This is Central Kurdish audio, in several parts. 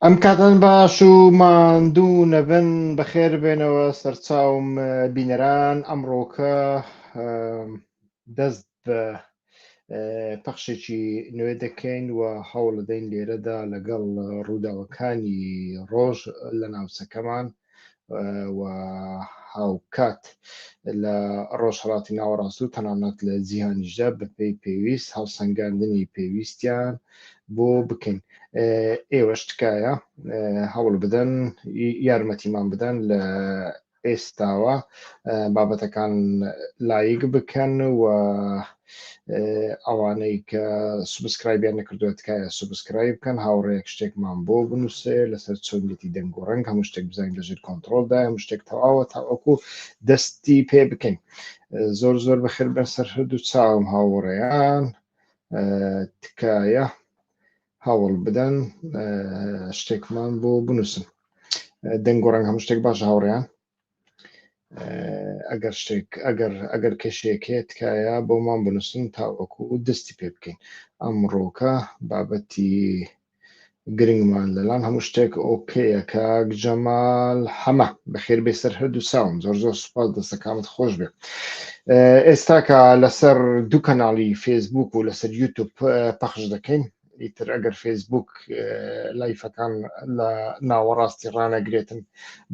ئەم کاتان باش و ماندوو نەبن بەخێر بێنەوە سەرچاوم بینەران ئەمڕۆکە دەست بە پەخشێکی نوێ دەکەین و هەوڵ دەدەین لێرەدا لەگەڵ ڕووداوەکانی ڕۆژ لە ناوچەکەمان و هاوکات لە ڕۆژهەڵاتی ناوەڕاست و تەنانەت لە جیهانیشدا بەپێی پێویست هەڵسەنگاندنی پێویستیان بۆ بکەین. ئێوەش تکایە هەوڵ بدەن یارمەتیمان بدەن لە ئێستاوە بابەتەکان لایک بکەن و ئەوانەی کە سوبسکرایبیان نەکردووە تکایە سوبسکرایب بکەن، هاوڕێیەک شتێکمان بۆ بنووسێ لەسەر چۆنیەتی دەنگ و ڕەنگ هەموو شتێک بزانین لەژێر کۆنتڕۆلدا، هەموو شتێک تەواوە تاوەکو دەستی پێ بکەین. زۆر زۆر بەخێر بن سەر هەردوو چاوم هاوڕێیان، تکایە هەوڵ بدەن شتێکمان بۆ بنووسن. دەنگ و ڕەنگ هەموو شتێک باشە هاوڕێیان. ئەگەر کەشێکێ تکایە بۆمان بنووسن تاوەکو دەستی پێ بکەین. ئەمڕۆکە بابەتی گرنگمان لەلان هەموو شتێک ئۆکەیە. کاک جەمال هەمە بەخێر بێ سەر هەردوو چاوم. زۆر زۆر سوپاس، دەستەکانت خۆش بێ. ئێستاکە لەسەر دوو کەناڵی فێسبوک و لەسەر یوتوب پەخش دەکەین. ئیتر ئەگەر فێسبوک لایفەکان لە ناوەڕاستی ڕانەگرێتن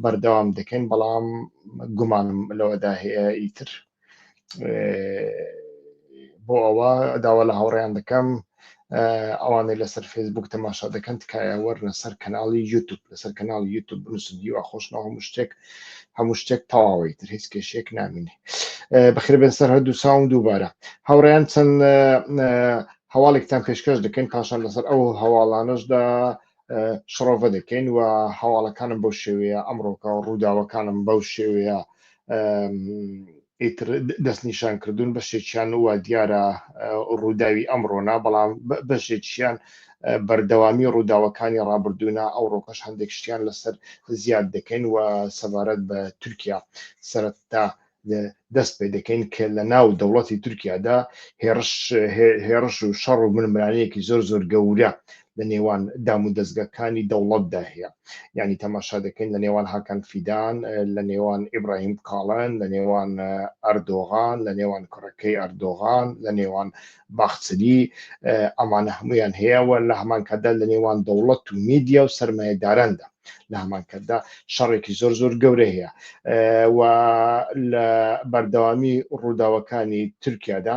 بەردەوام دەکەین، بەڵام گومانم لەوەدا هەیە ئیتر بۆ ئەوە داوا لە هاوڕێیان دەکەم ئەوانەی لەسەر فێسبوک تەماشا دەکەن تکایە وەرنە سەر کەناڵی یوتوب، لەسەر کەناڵی یوتوب بنووسن هیوا خۆشنەوە هەموو شتێک تەواوی تر هیچ کێشێک نامینێ. بەخێر بێن سەر هەردوو چاوم دووبارە. هاوڕێیان چەند هەواڵێکتان پێشکەش دەکەین پاشان لەسەر ئەو هەواڵانەشدا شڕۆڤە دەکەین و هەواڵەکانم بەو شێوەیە ئەمڕۆکە ڕووداوەکانم بەو شێوەیە ئیتر دەستنیشان کردوون. بەشێکیان وە دیارە ڕووداوی ئەمڕۆنا، بەڵام بەشێکیان بەردەوامی ڕووداوەکانی ڕابردوونا. ئەوڕۆکەش هەندێک شتیان لەسەر زیاد دەکەین و سەبارەت بە تورکیا سەرەتا دەست پێ دەکەین کە لە ناو دەوڵەتی تورکیادا هێرش و شەڕ و منمرانەیەکی زۆر زۆر گەورە لە نێوان دام و دەستگاکانی دەوڵەتدا هەیە. یعنی تەماشا دەکەین لە نێوان هاکان فیدان، لە نێوان ئیبراهیم کاڵن، لە نێوان ئەردۆغان، لە نێوان کوڕەکەی ئەردۆغان، لە نێوان باخچلی، ئەمانە هەمویان هەیەوە لە هەمان کاتدا لە نێوان دەوڵەت و میدیا و سەرمایەداراندا لە هەمان کاتدا شەڕێکی زۆر زۆر گەورە هەیە. و لە بەردەوامی ڕووداوەکانی تورکیادا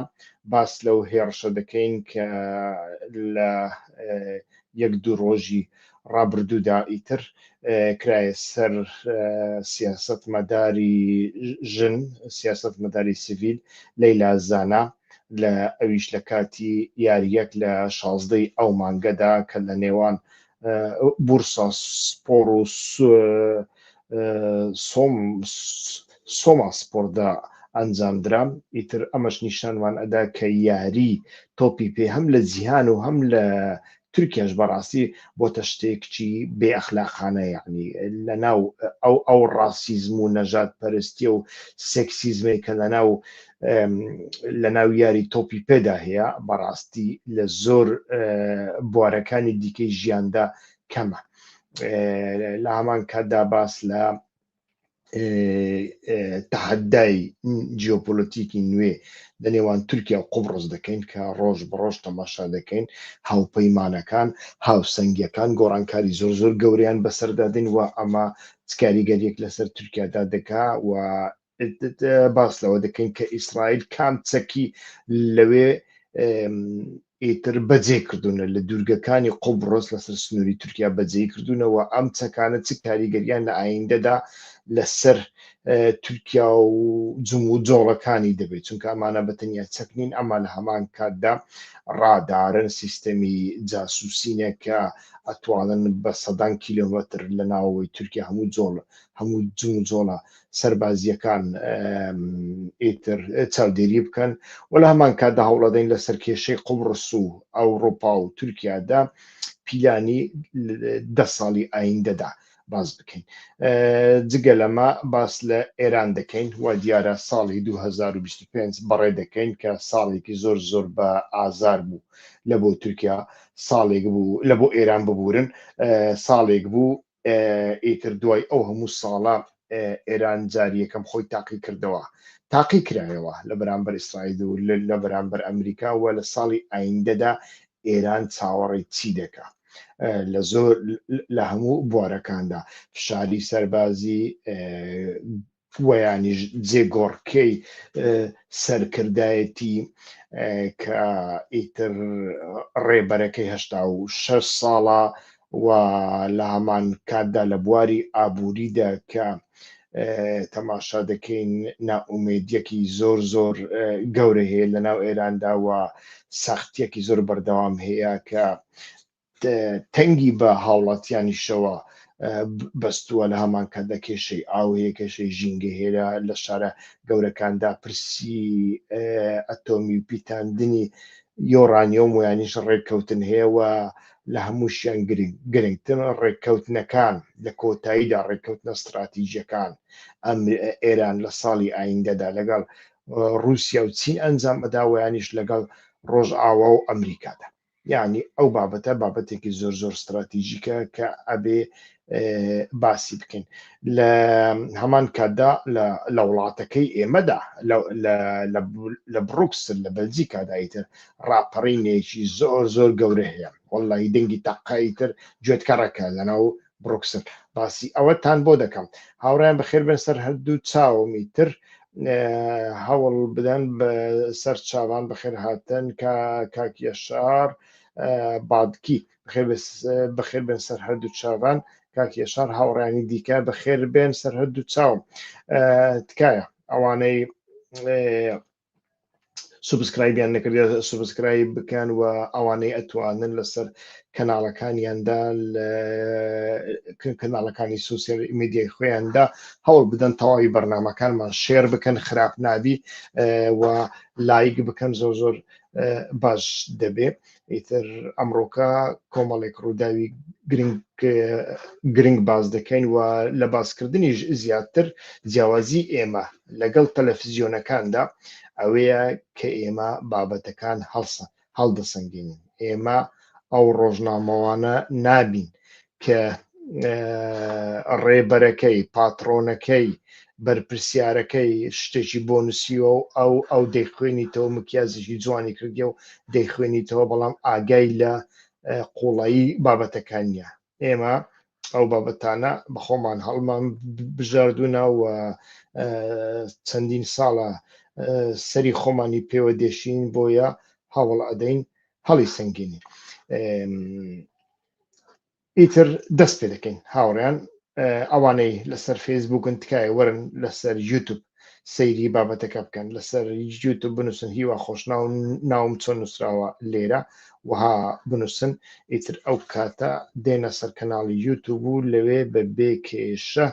باس لەو هێرشە دەکەین کە لە یەک دوو ڕۆژی ڕابردوودا ئیتر کرایە سەر سیاسەتمەداری ژن، سیاسەتمەداری سیڤیل لەیلا زانا، لە ئەویش لە کاتی یاریەک لە 16 ئەو مانگەدا کە لە نێوان بورسا سپۆر و سۆما سپۆردا ئەنجامدرا. ئیتر ئەمەش نیشانوان ئەدا کە یاری تۆپی پێ هەم لە جیهان و هەم لە تورکیاش بەڕاستی بۆتە شتێککی بێ ئەخلاقانە، یعنی لە ناو ئەو ڕاسیزم و نەژاد پەرستیە و سێکسیزمێک کە لە ناو یاری تۆپی پێدا هەیە بەڕاستی لە زۆر بوارەکانی دیکەی ژیاندا کەمە. لە هەمان کاتدا باس لە تەحەدای جیۆپۆلیتیکی نوێ لە نێوان تورکیا و قوبڕس دەکەین کە ڕۆژ بەڕۆژ تەماشا دەکەین هاوپەیمانەکان، هاوسەنگیەکان گۆڕانکاری زۆر زۆر گەورەیان بەسەردادین و ئەمە کاریگەریەک لەسەر تورکیادا دەکا و باس لەوە دەکەین کە ئیسرائیل کام چەکی لەوێ ئیتر بەجێ کردوونە لە دوورگەکانی قوبڕس لەسەر سنووری تورکیا بەجێ کردوونەوە. ئەم چەکانە چ کاریگەریان لە ئایندەدا لەسەر تورکیا و جم و جۆڵەکانی دەبێت، چونکە ئەمانە بەتەنیا چەک نین، ئەمە لە هەمان کاتدا ڕادارن، سیستەمی جاسوسینە کە ئەتوانن بە سەدان کیلۆمەتر لە ناوەوەی تورکیا هەموو جم و جۆڵە سەربازیەکان ئیتر چاودێری بکەن و لە هەمان کاتدا هەوڵەدەین لەسەر کێشەی قوبڕس و ئەوڕۆپا و تورکیادا پیلانی 10 ساڵی ئایندەدا باز بکەین. جگە لەمە باس لە ئێران دەکەین و دیارە ساڵی 2025 بەڕێ دەکەین کە ساڵێکی زۆر زۆر بە ئازار بوو لە بۆ تورکیا، ساڵێک بوو لە بۆ ئێران ببورن، ساڵێک بوو ئیتر دوای ئەو هەموو ساڵە ئێران جاری یەکەم خۆی تاقی کردەوە، تاقی کرایەوە لە بەرامبەر ئیسرائیل و لە بەرامبەر ئەمریکا و لە ساڵی ئایندەدا ئێران چاوەڕێی چی دەکات لە زۆر لە هەموو بوارەکاندا فشاری سەربازی وەیانیش جێگۆڕکەی سەرکردایەتی کە ئیتر ڕێبەرەکەی 86 ساڵە و لە هەمان کاتدا لە بواری ئابووریدا کە تەماشا دەکەین ناومێدیەکی زۆر زۆر گەورە هەیە لە ناو ئێراندا و سەختیەکی زۆر بەردەوام هەیە کە تەنگی بە هاوڵاتیانیشەوە بەستووە لە هەمان کاتدا کێشەی ئاو هەیە، کێشەی ژینگە هێرە لە شارە گەورەکاندا پرسی ئەتۆمی و پیتاندنی یۆرانیۆم ویانیش ڕێککەوتن هەیە و لە هەمووشیان گرنگتر ڕێککەوتنەکان لە کۆتاییدا ڕێککەوتنە استراتیژیەکان ئەم ئێران لە ساڵی ئایندەدا لەگەڵ رووسیا و چین ئەنجام ئەداوەیانیش لەگەڵ ڕۆژئاوا و ئەمریکادا. یعنی ئەو بابەتە بابەتێکی زۆر زۆر استراتیژیکە کە ئەبێ باسی بکەین لە هەمان کاتدا لە وڵاتەکەی ئێمەدا لە بروکسل لە بەلجیکادا ئیتر ڕاپەڕینێکی زۆر زۆر گەورە هەیە، وەڵڵی دەنگی تاقایتر گوێتکەڕەکە لەناو بروکسل. باسی ئەوەتان بۆ دەکەم هاوڕیان بەخێر بن سەر هەردوو چاومی تر هەوڵ بدەن بە سەر چاوان بەخێر هاتن کاک یەشار بادکی بەخێر بن سەر هەردوو چاوان، کاک یەشار هاوڕیانی دیکە بەخێر بێن سەر هەردوو چاوم. تکایە ئەوانەی سوبسکرایبیان نەکردێت سوبسکرایب بکەن و ئەوانەی ئەتوانن لەسەر کەناڵەکانیاندا کەناڵەکانی سوسیال میدیای خۆیاندا هەوڵ بدەن تەواوی بەرنامەکانمان شێر بکەن، خراپ نابی و لایک بکەن، زۆر زۆر باش دەبێ. ئیتر ئەمڕۆکە کۆمەڵێک ڕووداوی گرنگ باز دەکەین و لە باسکردنیش زیاتر جیاوازی ئێمە لەگەڵ تەلەڤیزیۆنەکاندا ئەوەیە کە ئێمە بابەتەکان هەڵدەسەنگێنین، ئێمە ئەو ڕۆژنامەوانە نابین کە ڕێبەرەکەی پاتڕۆنەکەی بەرپرسیارەکەی شتێکی بۆ نووسیوە و ئەو دەیخوێنیتەوە مکیازێکی جوانی کردی و دەیخوێنیتەوە، بەڵام ئاگای لە قوڵایی بابەتەکان نیە. ئێمە ئەو بابەتانە بەخۆمان هەڵمان بژاردوونە و چەندین ساڵە سەری خۆمانی پێوە دێشین، بۆیە هەوڵ ئەدەین هەڵی سەنگێنین. ئیتر دەست پێ دەکەین هاوڕیان ئەوانەی لەسەر فێسبووکن تکایە وەرن لەسەر یوتوب سەیری بابەتەکە بکەن، لەسەر یوتوب بنووسن هیوا خۆشنا و ناوم چۆن نووسراوە لێرە وها بنووسن، ئیتر ئەو کاتە دێنە سەر کەناڵی یوتوب و لەوێ بە بێ کێشە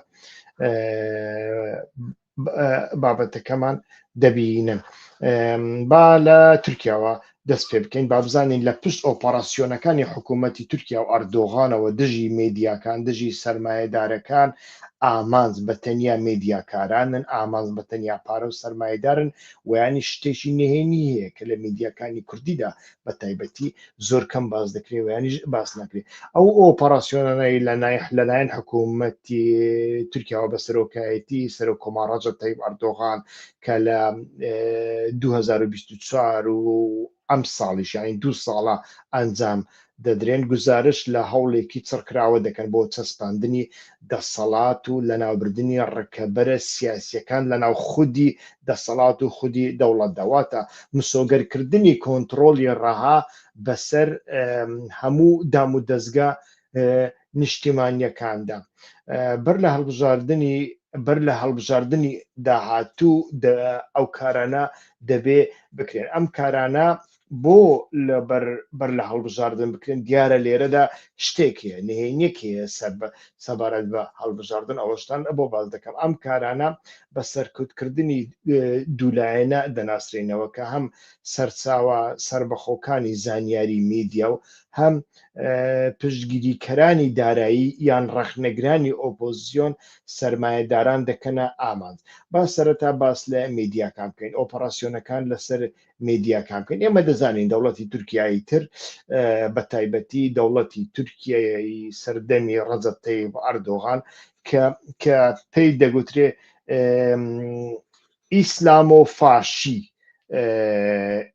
بابەتەکەمان دەبینن. با لە تورکیاوە دەست پێ بکەین، با بزانین لە پشت ئۆپەراسیۆنەکانی حکوومەتی تورکیا و ئەردۆغانەوە دژی مێدیاکان، دژی سەرمایەدارەکان ئامانج بە تەنیا مێدیاکارانن، ئامانج بە تەنیا پارە و سەرمایەدارن، ویانی شتێکی نهێنی هەیە کە لە مێدیاکانی کوردیدا بە تایبەتی زۆر کەم باز دەکرێت ویانیش باس ناکرێت. ئەو ئۆپەراسیۆنەی لەلایەن حکوومەتی تورکیاوە بە سەرۆکایەتی سەرۆک کۆمار ڕەجەب تایب ئەردۆغان کە لە 2024 و ئەم ساڵیش یانی 2 ساڵە ئەنجام دەدرێن، گزارش لە هەوڵێکی چڕکراوە دەکەن بۆ چەسپاندنی دەسەڵات و لەناوبردننی ڕکەبەرە سیاسیەکان لەناو خودی دەسەڵات و خودی دەوڵەتداواتە مسۆگەرکردنی کۆنتترۆلی ڕەها بەسەر هەموو دام و دەستگا نیشتیمانیەکاندا بەر لە هەڵبژاردننی داهاتوو ئەو کارانە دەبێ بکرێن. ئەم کارانە بۆ بەر لە هەڵبژاردن بکرێن دیارە لێرەدا شتێکە نهێنیەکەیە سەبارەت بە هەڵبژاردن، ئەوەشتان بۆ باز دەکەم. ئەم کارانە بە سەرکەوتکردنی دوولایەنە دەناسرێنەوە کە هەم سەرچاوە سربەخۆکانی زانیاری میدیا و هەم پشتگیریکەرانی دارایی یان ڕەخنەگرانی ئۆپۆزیۆن سەرمایەداران دەکەنە ئامانج. با سەرەتا باس لە میدیاکان بکەین، ئۆپەراسیۆنەکان لەسەر میدیاکان بکەین. ئێمە دەزانین دەوڵەتی تورکیایی تر بە تایبەتی دەوڵەتی تورکیایی سەردەمی ڕەجەب تەیب ئەردۆغان کە پێی دەگوترێ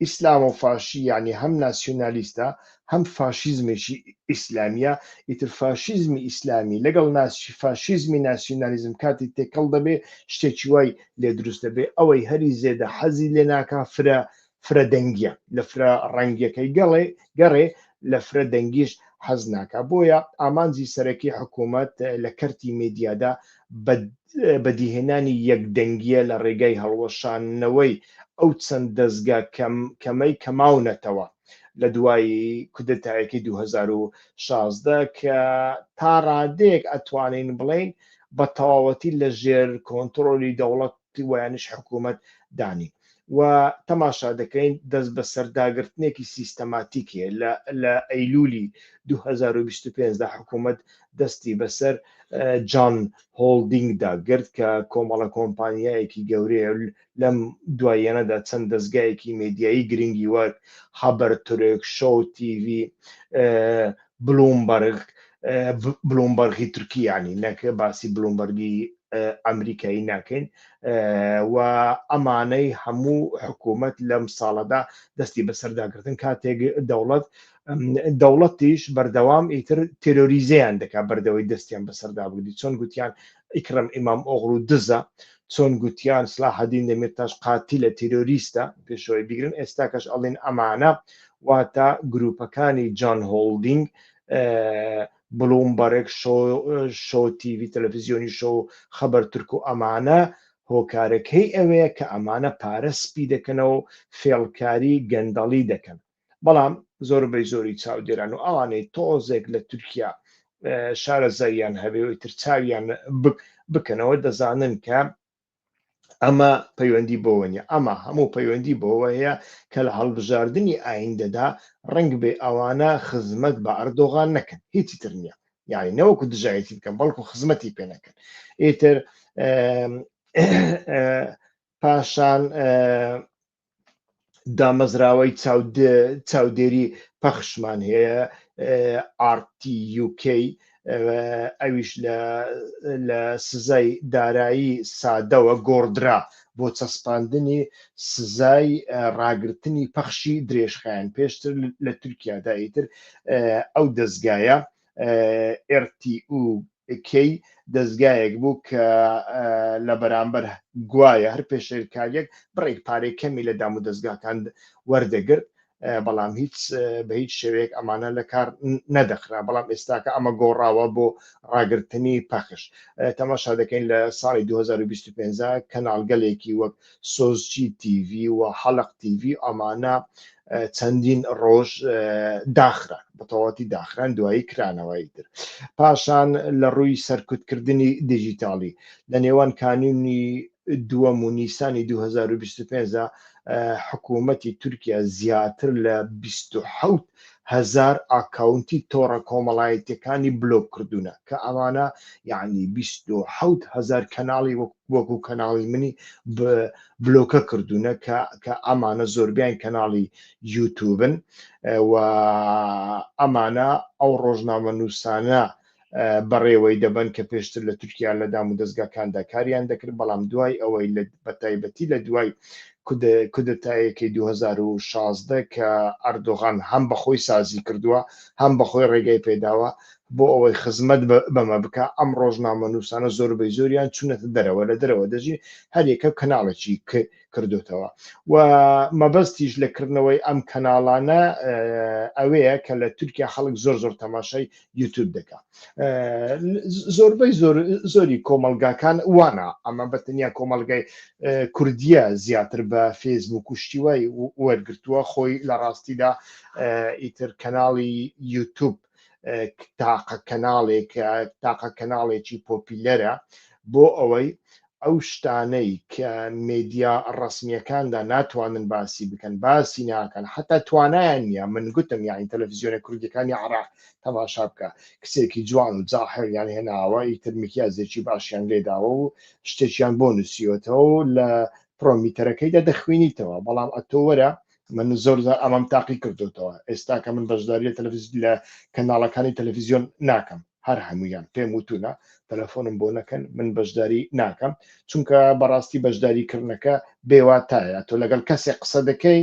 ئیسلامۆفاشی یعنی هەم ناسیۆنالیستە هەم فاشیزمێکی ئیسلامیە. ئیتر فاشیزمی ئیسلامی لەگەڵ فاشیزمی ناسیۆنالیزم کاتی تێکەڵ دەبێ شتێکی وای لێ دروست دەبێ ئەوەی هەری زێدە حەزی لێ ناکا فرە دەنگیە لە فرە ڕەنگیەکەی گەڕێ لە فرە دەنگیش حەز ناکە. بۆیە ئامانجی سەرەکی حکوومەت لە کەرتی میدیادا بەدیهێنانی یەکدەنگیە لە ڕێگای هەڵوەشانەوەی ئەو چەند دەستگا کەمەی کەماونەتەوە لە دوای کودەتایەکی 2016 کە تا ڕادەیەک ئەتوانین بڵێن بە تەواوەتی لە ژێر کۆنتڕۆلی دەوڵەتی ویانش حکوومەت دانی و تەماشا دەکەین دەست بە سەرداگرتنێکی سیستەماتیکیە لە ئەیلولی 2025 حکوومەت دەستی بەسەر جان هۆڵدینگدا گرت کە کۆمەڵە کۆمپانیایەکی گەورەیە لەم دوایەنەدا چەند دەستگایەکی میدیایی گرنگی وەک خەبەرتورک، شۆو تیڤی، بلومبەرگی تورکیانی نەکە باسی بلومبەرگی ئەمریکایی ناکەین و ئەمانەی هەموو حکوومەت لەم ساڵەدا دەستی بەسەرداگرتن کاتێک دەوڵەتیش بەردەوام ئیتر تێرۆریزەیان دەکات بەردەوەی دەستیان بەسەردا بگری چۆن گوتیان ئیکرەم ئیمام ئۆغڵو دزە، چۆن گوتیان سلاحەدین دەمیرتاش قاتیلە تێرۆریستە پێشەوەی بیگرن. ئێستا کەش ئەڵێن ئەمانە واتە گروپەکانی جان هۆڵدینگ بلومبەرگ شۆ تیڤی تەلەڤیزیۆنی شۆ خەبەر تورک و ئەمانە هۆکارەکەی ئەوەیە کە ئەمانە پارە سپی دەکەنەوە فێڵکاری گەندەڵی دەکەن. بەڵام زۆربەی زۆری چاودێران و ئەوانەی تۆزێک لە تورکیا شارەزاییان هەبێ و ئیتر چاویان بکەنەوە دەزانن کە ئەمە پەیوەندی بۆوە نیە. ئەمە هەموو پەیوەندی بۆوە هەیە کە لە هەڵبژاردننی ئایندەدا ڕنگ بێ ئەوانە خزمەت بە ئەردۆغان نەکەن، هیچی تر نییە، یعنی نەوەکو دژایەتی بکەن بەڵکو خزمەتی پێ نەکەن. ئیتر پاشان دامەزراوەی چاودێری پەخشمان هەیە RTUK ئەویش لە سزای دارایی سادەوە گۆڕدرا بۆ چەسپاندنی سزای ڕاگررتنی پەخشی درێژخایەن. پێشتر لە تورکیادا ئیتر ئەو دەستگایە RTUK دەستگایەک بوو کە لە بەرامبەر گوایە هەر پێشێرکاریەک بڕێک پارەی کەمی لە دام و دەستگاکان وەردەگرت، بەڵام بە هیچ شێوەیەک ئەمانە لە کار نەدەخرا. بەڵام ئێستاکە ئەمە گۆڕاوە بۆ ڕاگررتنی پەخش. تەماشا دەکەین لە ساڵی 2025 کەناڵگەلێکی وەک سۆزچی تیڤ و حەلق تیڤ ئەمانە چەندین ڕۆژ داخران بە تەواوەتی داخران دوایی کرانەوەی تر. پاشان لە ڕووی سەرکوتکردنی دیژیتاڵی لە نێوان کانونی دووەم و نیسانی 2025 حکوومەتی تورکیا زیاتر لە 27,000 ئاکاونتی تۆڕە کۆمەڵایەتیەکانی بلۆک کردوونە کە ئەمانە یعنی 27,000 کەناڵی وەکو کەناڵی منی بلۆکە کردوونە کە ئەمانە زۆربیان کەناڵی یوتوبن و ئەمانە ئەو ڕۆژنامە نووسانە بەڕێوەی دەبن کە پێشتر لە تورکیا لە دام و دەستگاکاندا کاریان دەکرد، بەڵام دوای ئەوەی بەتایبەتی لە دوای کودەتایەکی 2016 کە ئەردۆغان هەم بەخۆی سازی کردووە هەم بەخۆی ڕێگەی پێداوە بۆ ئەوەی خزمەت بەمە بکە، ئەم ڕۆژنامە نووسانە زۆربەی زۆریان چوونەتە دەرەوە لە دەرەوە دەژی هەرێکە کەناڵێکی کردوتەوە و مەبەستیش لەکردنەوەی ئەم کەناڵانە ئەوەیە کە لە تورکیا خەڵک زۆر تەماشای یوتیوب دەکات. زۆربەی زۆری کۆمەلگاکان وانە، ئەمە بەتەنیا کۆمەلگای کوردیە زیاتر بە فێسبوک و شتیوای وەرگرتووە خۆی لە ڕاستیدا ئیتر کەناڵی یوتیوب تاقە کەناڵێکی پۆپیلەرە بۆ ئەوەی ئەو شتانەی کە مێدیا ڕسمیەکاندا ناتوانن باسی بکەن باسی ناکەن حتا توانایان نیە من گوتم یانی تەلەڤیزیۆنە کوردەکانی عێراق تەماشا بکە کچێکی جوان و جاحێریان هێناوە ئیتر میکیازێکی باشیان لێداوە و شتێکیان بۆ نووسیوەتەوە و لە پرۆمیتەرەکەیدا دەخوێنیتەوە بەڵام ئەتۆ وەرە من زۆر ئەمەم تاقی کردوتەوە ئێستا کە من بەشداری لە کەناڵەکانی تەلەڤیزیۆن ناکەم هەر هەمویان پێم وتونە تەلەفۆنم بۆ نەکەن من بەشداری ناکەم چونکە بەڕاستی بەشداریکردنەکە بێواتایە تۆ لەگەڵ کەسێک قسە دەکەی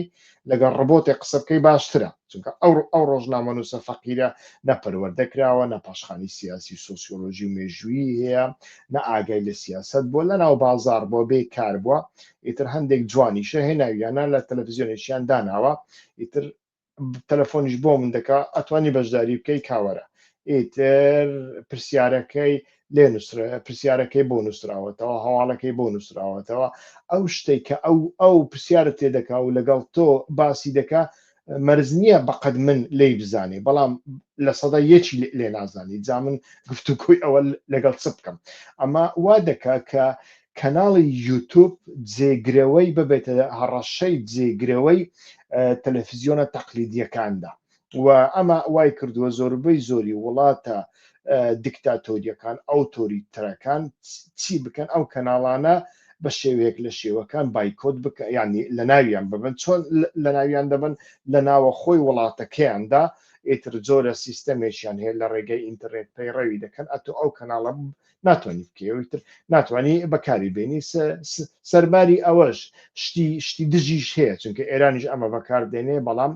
لەگەڵ ڕبۆتێک قسە بکەی باشترە چونکە ئەو ڕۆژنامە نووسە فەقیرە نەپەروەردەکراوە نە پاشخانی سیاسی سۆسیۆلۆژی و مێژوویی هەیە نە ئاگای لە سیاست بۆ لەناو بازار بۆ بێکار بووە ئیتر هەندێک جوانیشە هێناویانە لە تەلەڤیزیۆنێکیان داناوە ئیتر تەلەفۆنیش بۆ من دەکا ئەتوانی بەشداری بکەی کاوەرە ئیتر پرسیارەکەی لێ نووسرا پرسیارەکەی بۆ نووسراوەتەوە هەواڵەکەی بۆ نووسراوەتەوە ئەو شتێک کە ئەو پرسیارت تێدەکا و لەگەڵ تۆ باسی دەکا مەرز نییە بەقەد من لی بزانێ بەڵام لە سەدا یەکی لێ نازانی جا من گفتوگوی ئەوە لەگەڵ چ بکەم ئەمە وا دەکا کە کەناڵی یوتوب جێگرەوەی ببێتە هەڕەشەی جێگرەوەی تەلەڤیزیۆنە تەقلیدیەکاندا و ئەمە وای کردووە زۆربەی زۆری وڵاتە دیکتاتۆریەکان ئەوتۆریتەرەکان چی بکەن ئەو کەناڵانە بە شێوەیەک لە شێوەکان بایکۆت بکە ینی لە ناویان ببن چۆن لە ناویان دەبن لە ناوە خۆی وڵاتەکەیاندا ئیتر جۆرە سیستەمێکیان هەیە لە ڕێگەی ئینتەرنێت پەیڕەوی دەکەن ئەتۆ ئەو کەناڵە ناتوانانی بکەویتر ناتوانانی بەکاری بێنی سەرباری ئەوەش شتی دژیش هەیە چونکە ئێرانیش ئەمە بەکاردێنێ بەڵام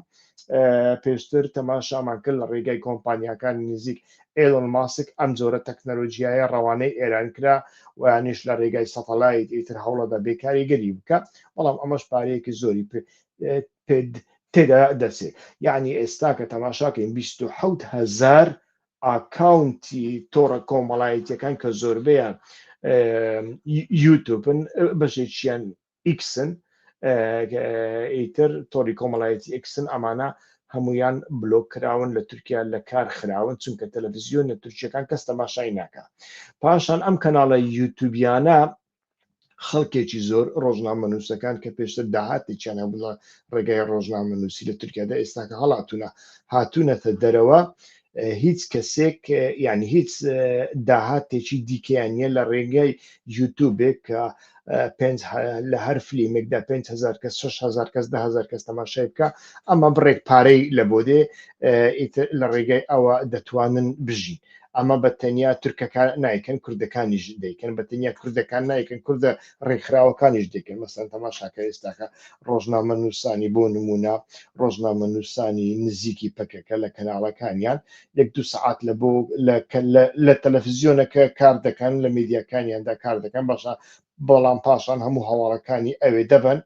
پێشتر تەماشامان کرد لە ڕێگای کۆمپانیاکانی نزیک ئێلۆن ماسک ئەم جۆرە تەکنەلۆژیایە ڕەوانەی ئێران کرا ویانیش لە ڕێگای سەتەلایت ئیتر هەوڵەدا بێکاریگەری بکە بەڵام ئەمەش پارەیەکی زۆری تێدا دەچێت یعنی ئێستا کە تەماشاکەین 27,000 ئاکاونتی تۆڕە کۆمەڵایەتیەکان کە زۆربەیان یوتوبن بەشێکیان ئیکسن ئیتر تۆری کۆمەڵایەتی ئیکسن ئەمانە هەمویان بلۆک کراون لە تورکیا لە کار خراون چونکە تەلەڤیزیۆن لە تورکیەکان کەس تەماشای ناکە پاشان ئەم کەناڵە یوتوبیانە خەڵکێکی زۆر ڕۆژنامە نووسەکان کە پێشتر داهاتێکیان هەبوو ڕێگای ڕۆژنامە نووسی لە تورکیادا ئێستاکە هەڵاتونە هاتوونەتە دەرەوە هیچ کەسێک یعنی هیچ داهاتێکی دیکەیانە لە ڕێگای یوتوبێک کە لە هەر فلیمێکدا 5,000 کەس 6,000 کەس 10,000 کەس تەماشای بکە ئەمە بڕێک پارەی لە بۆ دێ لە ڕێگای ئەوە دەتوانن بژین ئەمە بە تەنیا تورکەکان نایکەن کوردەکانیش دەیکەن بە تەنیا کوردەکان نایکەن کوردە ڕێکخراوەکانیش دەکەن مەسەن تەماشاکە ئێستاکە ڕۆژنامە نووسانی بۆ نمونە ڕۆژنامە نووسانی نزیکی پەکەکە لە کەناڵەکانیان 1-2 سعات لە تەلەڤیزیۆنەکە کار دەکەن لە میدیاکانیاندا کار دەکەن باشە بەڵام پاشان هەموو هەواڵەکانی ئەوێ دەبن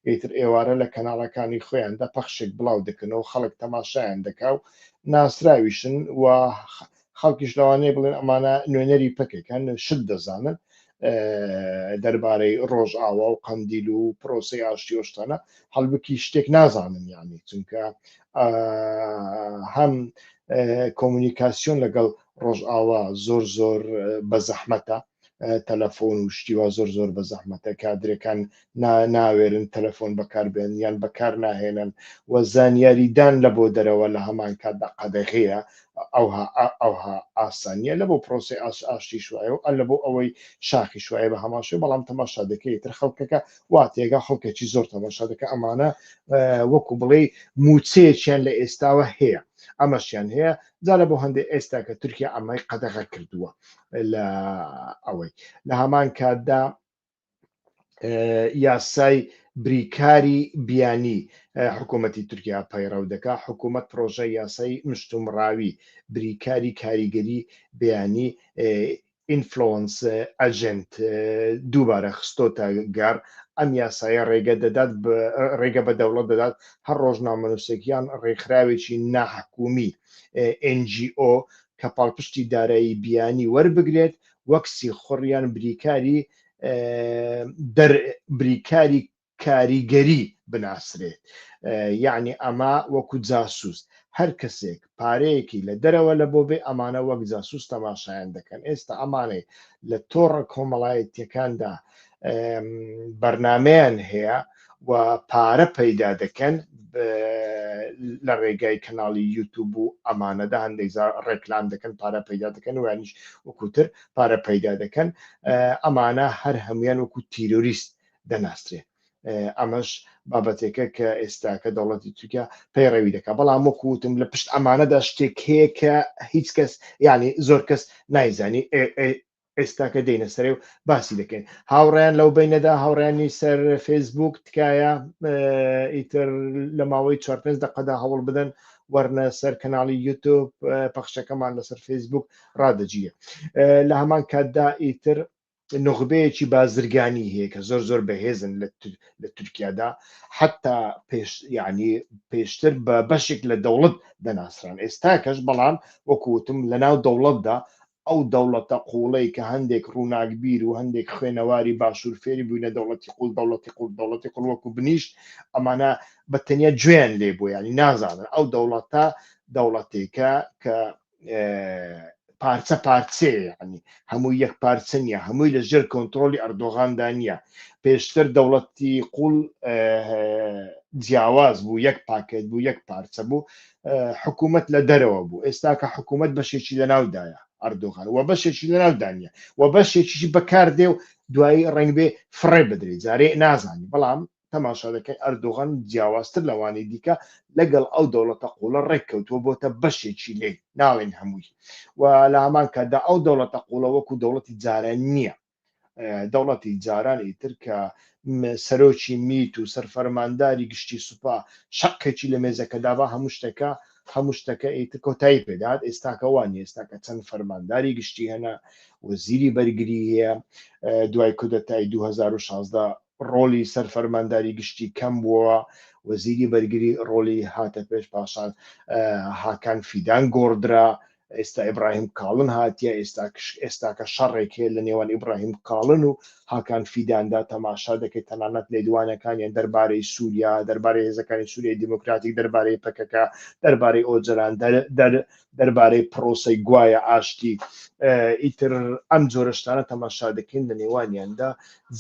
ئیتر ئێوارە لە کەناڵەکانی خۆیاندا پەخشێک بڵاو دەکەنەوە خەڵک تەماشایان دەکا و ناسراویشن و خەڵکیش لەوانەیە بڵێن ئەمانە نوێنەری پەکەکەن شت دەزانن دەربارەی ڕۆژئاوا و قەندیل و پرۆسی ئاشتی ئۆشتانە هەڵبکی شتێک نازانن یانی چونکە هەم کۆمونیکاسیۆن لەگەڵ ڕۆژئاوا زۆر بە زەحمەتە تەلەفۆن و شتیوا زۆر بە زەحمەتە کادرەکان ناوێرن تەلەفۆن بەکاربێن یان بەکار ناهێنن و زانیاریدان لە بۆ دەرەوە لە هەمان کاتدا قەدەغەیە ئەوها ئاسانیە لە بۆ پرۆسی ئاشتی شوایە و لە بۆ ئەوەی شاخی شوایە بە هەماشوی بەڵام تەماشا دەکەی تر خەڵکەکە واتێگا خەڵکێکی زۆر تەماشا دەکە ئەمانە وەکو بڵێ موچەیەکیان لە ئێستاوە هەیە ئەمەشیان هەیە جارە بۆ هەندێک ئێستا کە تورکیا ئەمای قەدەغە کردووە لە ئەوەی لە هەمان کاتدا یاسای بریکاری بیانی حکوومەتی تورکیا پەیڕەو دەکا حکوومەت پرۆژە یاسای مشتومڕاوی بریکاری کاریگەری بیانی ئینفلۆنس ئەجنت دووبارە خستۆتە گەڕ ئەم یاسایە ڕێگە دەدات ڕێگە بە دەوڵەت دەدات هەر ڕۆژنامە نووسێکیان ڕێکخراوێکی ناحکومی NGO کە پاڵپشتی دارایی بیانی وەربگرێت وەکسی خوڕیان بریکاری کاریگەری بناسرێت یعنی ئەمە وەکو جاسوس هەر کەسێک پارەیەکی لە دەرەوە لە بۆ بێ ئەمانە وەک جاسوس تەماشایان دەکەن ئێستا ئەمانەی لە تۆڕە کۆمەڵایەتیەکاندا بەرنمەیان هەیە و پارە پەیدا دەکەن لە ڕێگای کەناڵی یوتوب و ئەمانەدا هەندێک ڕێکلام دەکەن پارە پەیدا دەکەن وانیش وەکوتر پارە پەیدا دەکەن ئەمانە هەر هەمویان وەکو تیرۆریست دەناسرێ ئەمەش بابەتێکە کە ئێستاکە دەوڵەتی تورکیا پەیڕەوی دەکات بەڵام وەکوتم لە پشت ئەمانەدا شتێک هەیە کە هیچ کەس یعنی زۆر کەس نایزانی ئێستاکە دێنە سەرێ و باسی دەکەین هاوڕێیان لەو بینەدا هاوڕێنی سەر فێسبوک تکایە ئیتر لە ماوەی 4-5 دقەدا هەوڵ بدەن وەرنە سەر کەناڵی یوتوب پەخشەکەمان لەسەر فێسبوک ڕادەجیە لە هەمان کاتدا ئیتر نخبەیەکی بازرگانی هەیە کە زۆر بەهێزن لە تورکیادا حتا ینی پێشتر بە بەشێک لە دەوڵەت دەناسران ئێستاکەش بەڵام وەکوتم لەناو دەوڵەتدا ئەو دەوڵەتە قوڵەی کە هەندێک ڕووناکبیر و هەندێک خوێنەواری باشوور فێری بووینە دەوڵەتی قوڵ دەوڵەتی قوڵ وەکو بنیشت ئەمانە بەتەنیا گوێیان لێ بوو ینی نازانن ئەو دەوڵەتە دەوڵەتێکە کە پارچە پارچەیە ینی هەمووی یەک پارچە نیە هەمووی لەژێر کۆنتترۆلی ئەردۆغاندا نیە پێشتر دەوڵەتی قوڵ جیاواز بوو یەک پاکێت بوو یەک پارچە بوو حکوومەت لە دەرەوە بوو ئێستا کە حکوومەت بەشێکی لە ناودایە ئەردۆغان و بەشێکی لە ناودانیە و بەشێکیشی بەکاردێ و دوایی ڕنگ بێ فڕێ بدرێت جارێ نازانی بەڵام تەماشا دەکەی ئەردۆغان جیاوازتر لەوانی دیکە لەگەڵ ئەو دەوڵەتە قوڵە ڕێککەوتووە بۆتە بەشێکی لێ ناڵێن هەمووی و لە هەمان کاتدا ئەو دەوڵەتە قوڵە وەکو دەوڵەتی جاران نییە دەوڵەتی جارانی تر کە سەرۆکی میت و سەرفەرمانداری گشتی سوپا شەقێکی لە مێزەکەدابا هەموو شتەکە ئیتر کۆتایی پێدات ئێستاکەوانی ئێستاکە چەند فەرمانداری گشتی هەنا وەزیری بەرگری هەیە دوای کودەتای 2016 ڕۆلی سەرفەرمانداری گشتی کەم بووە وەزیری بەرگری ڕۆلی هاتە پێش پاشان هاکان فیدان گۆڕدرا ئێستا ئیبراهیم کاڵن هاتیە ئێستاکە شەڕێک هەیە لە نێوان ئیبراهیم کاڵن و هاکان فیداندا تەماشا دەکەیت تەنانەت لێدوانەکانیان دەربارەی سووریا دەربارەی هێزەکانی سووریای دیموکراتیک دەربارەی پەکەکە دەربارەی ئۆجران دەربارەی پرۆسەی گوایە ئاشتی ئیتر ئەم جۆرەشتانە تەماشا دەکەین لە نێوانیاندا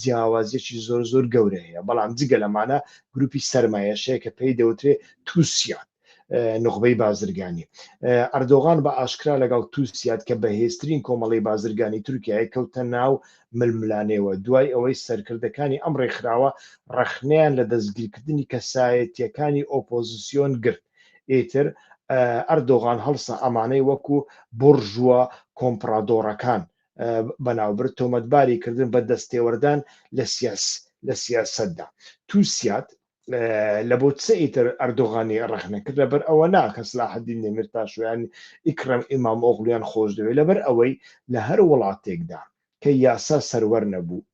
جیاوازیەکی زۆر گەورە هەیە بەڵام جگە لەمانە گروپی سەرمایەشەیە کە پێی دەوترێت تووسیان نخبەی بازرگانی ئەردۆغان بە ئاشکرا لەگەڵ تووسیات کە بەهێزترین کۆمەڵی بازرگانی تورکیای کەوتە ناو ململانەوە دوای ئەوەی سەرکردەکانی ئەم ڕێکخراوە ڕەخنیان لە دەستگیرکردنی کەسایەتیەکانی ئۆپۆزیسیۆن گرت ئیتر ئەردۆغان هەڵسە ئەمانەی وەکو بورژووە کۆمپرادۆڕەکان بەناوبر تۆمەتباری کردن بە دەستێوەردان لە سیاسەتدا تووسیات لە بۆ چ ئیتر ئەردۆغانی ڕەخنەکرد لەبەر ئەوە ناکە سلاحەدین دێمیرتاشویان ئیکرەم ئیمام ئۆغڵیان خۆش دەوێت لەبەر ئەوەی لە هەر وڵاتێکدا کە یاسا سەروەر نەبوو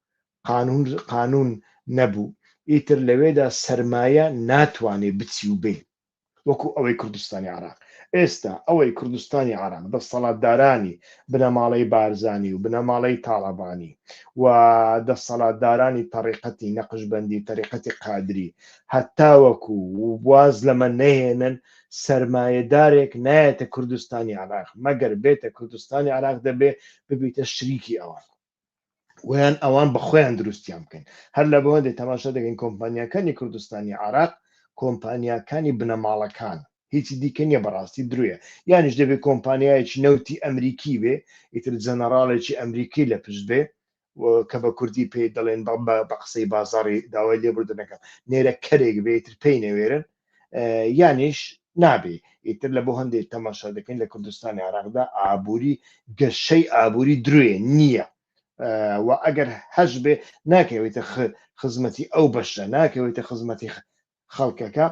قانون نەبوو ئیتر لەوێدا سەرمایە ناتوانێت بچی و بێ وەکو ئەوەی کوردستانی عراق ئێستا ئەوەی کوردستانی عراق دەسەڵاتدارانی بنەماڵەی بارزانی و بنەماڵەی تاڵەبانی و دەسەڵاتدارانی تەریقەتی نەقشبەندی تەریقەتی قادری هەتا وەکو واز لەمە نەهێنن سەرمایەدارێک نایەتە کوردستانی عراق مەگەر بێتە کوردستانی عراق دەبێ ببیتە شریکی ئەوان ویان ئەوان بەخۆیان دروستیان بکەن هەر لە بەوەندێک تەماشا دەکەین کۆمپانیاکانی کوردستانی عراق کۆمپانیاکانی بنەماڵەکان هیچی دیکە نیە بەڕاستی درویە یانیش دەبێت کۆمپانیایەکی نەوتی ئەمریکی بێ ئیتر جەنەڕاڵێکی ئەمریکی لە پشت بێ کە بە کوردی پێی دەڵێن بە قسەی بازاڕی داوای لێبوردنەکە نێرە کەرێک بێتتر پێی نەوێرن یانیش نابێ ئیتر لە بۆ هەندێک تەماشا دەکەین لە کوردستانی عراقدا ئابووری گەشەی ئابووری دروێ نییە و ئەگەر هەش بێ ناکەوێتە خزمەتی ئەو بەشە ناکەوێتە خزمەتی خەڵکەکە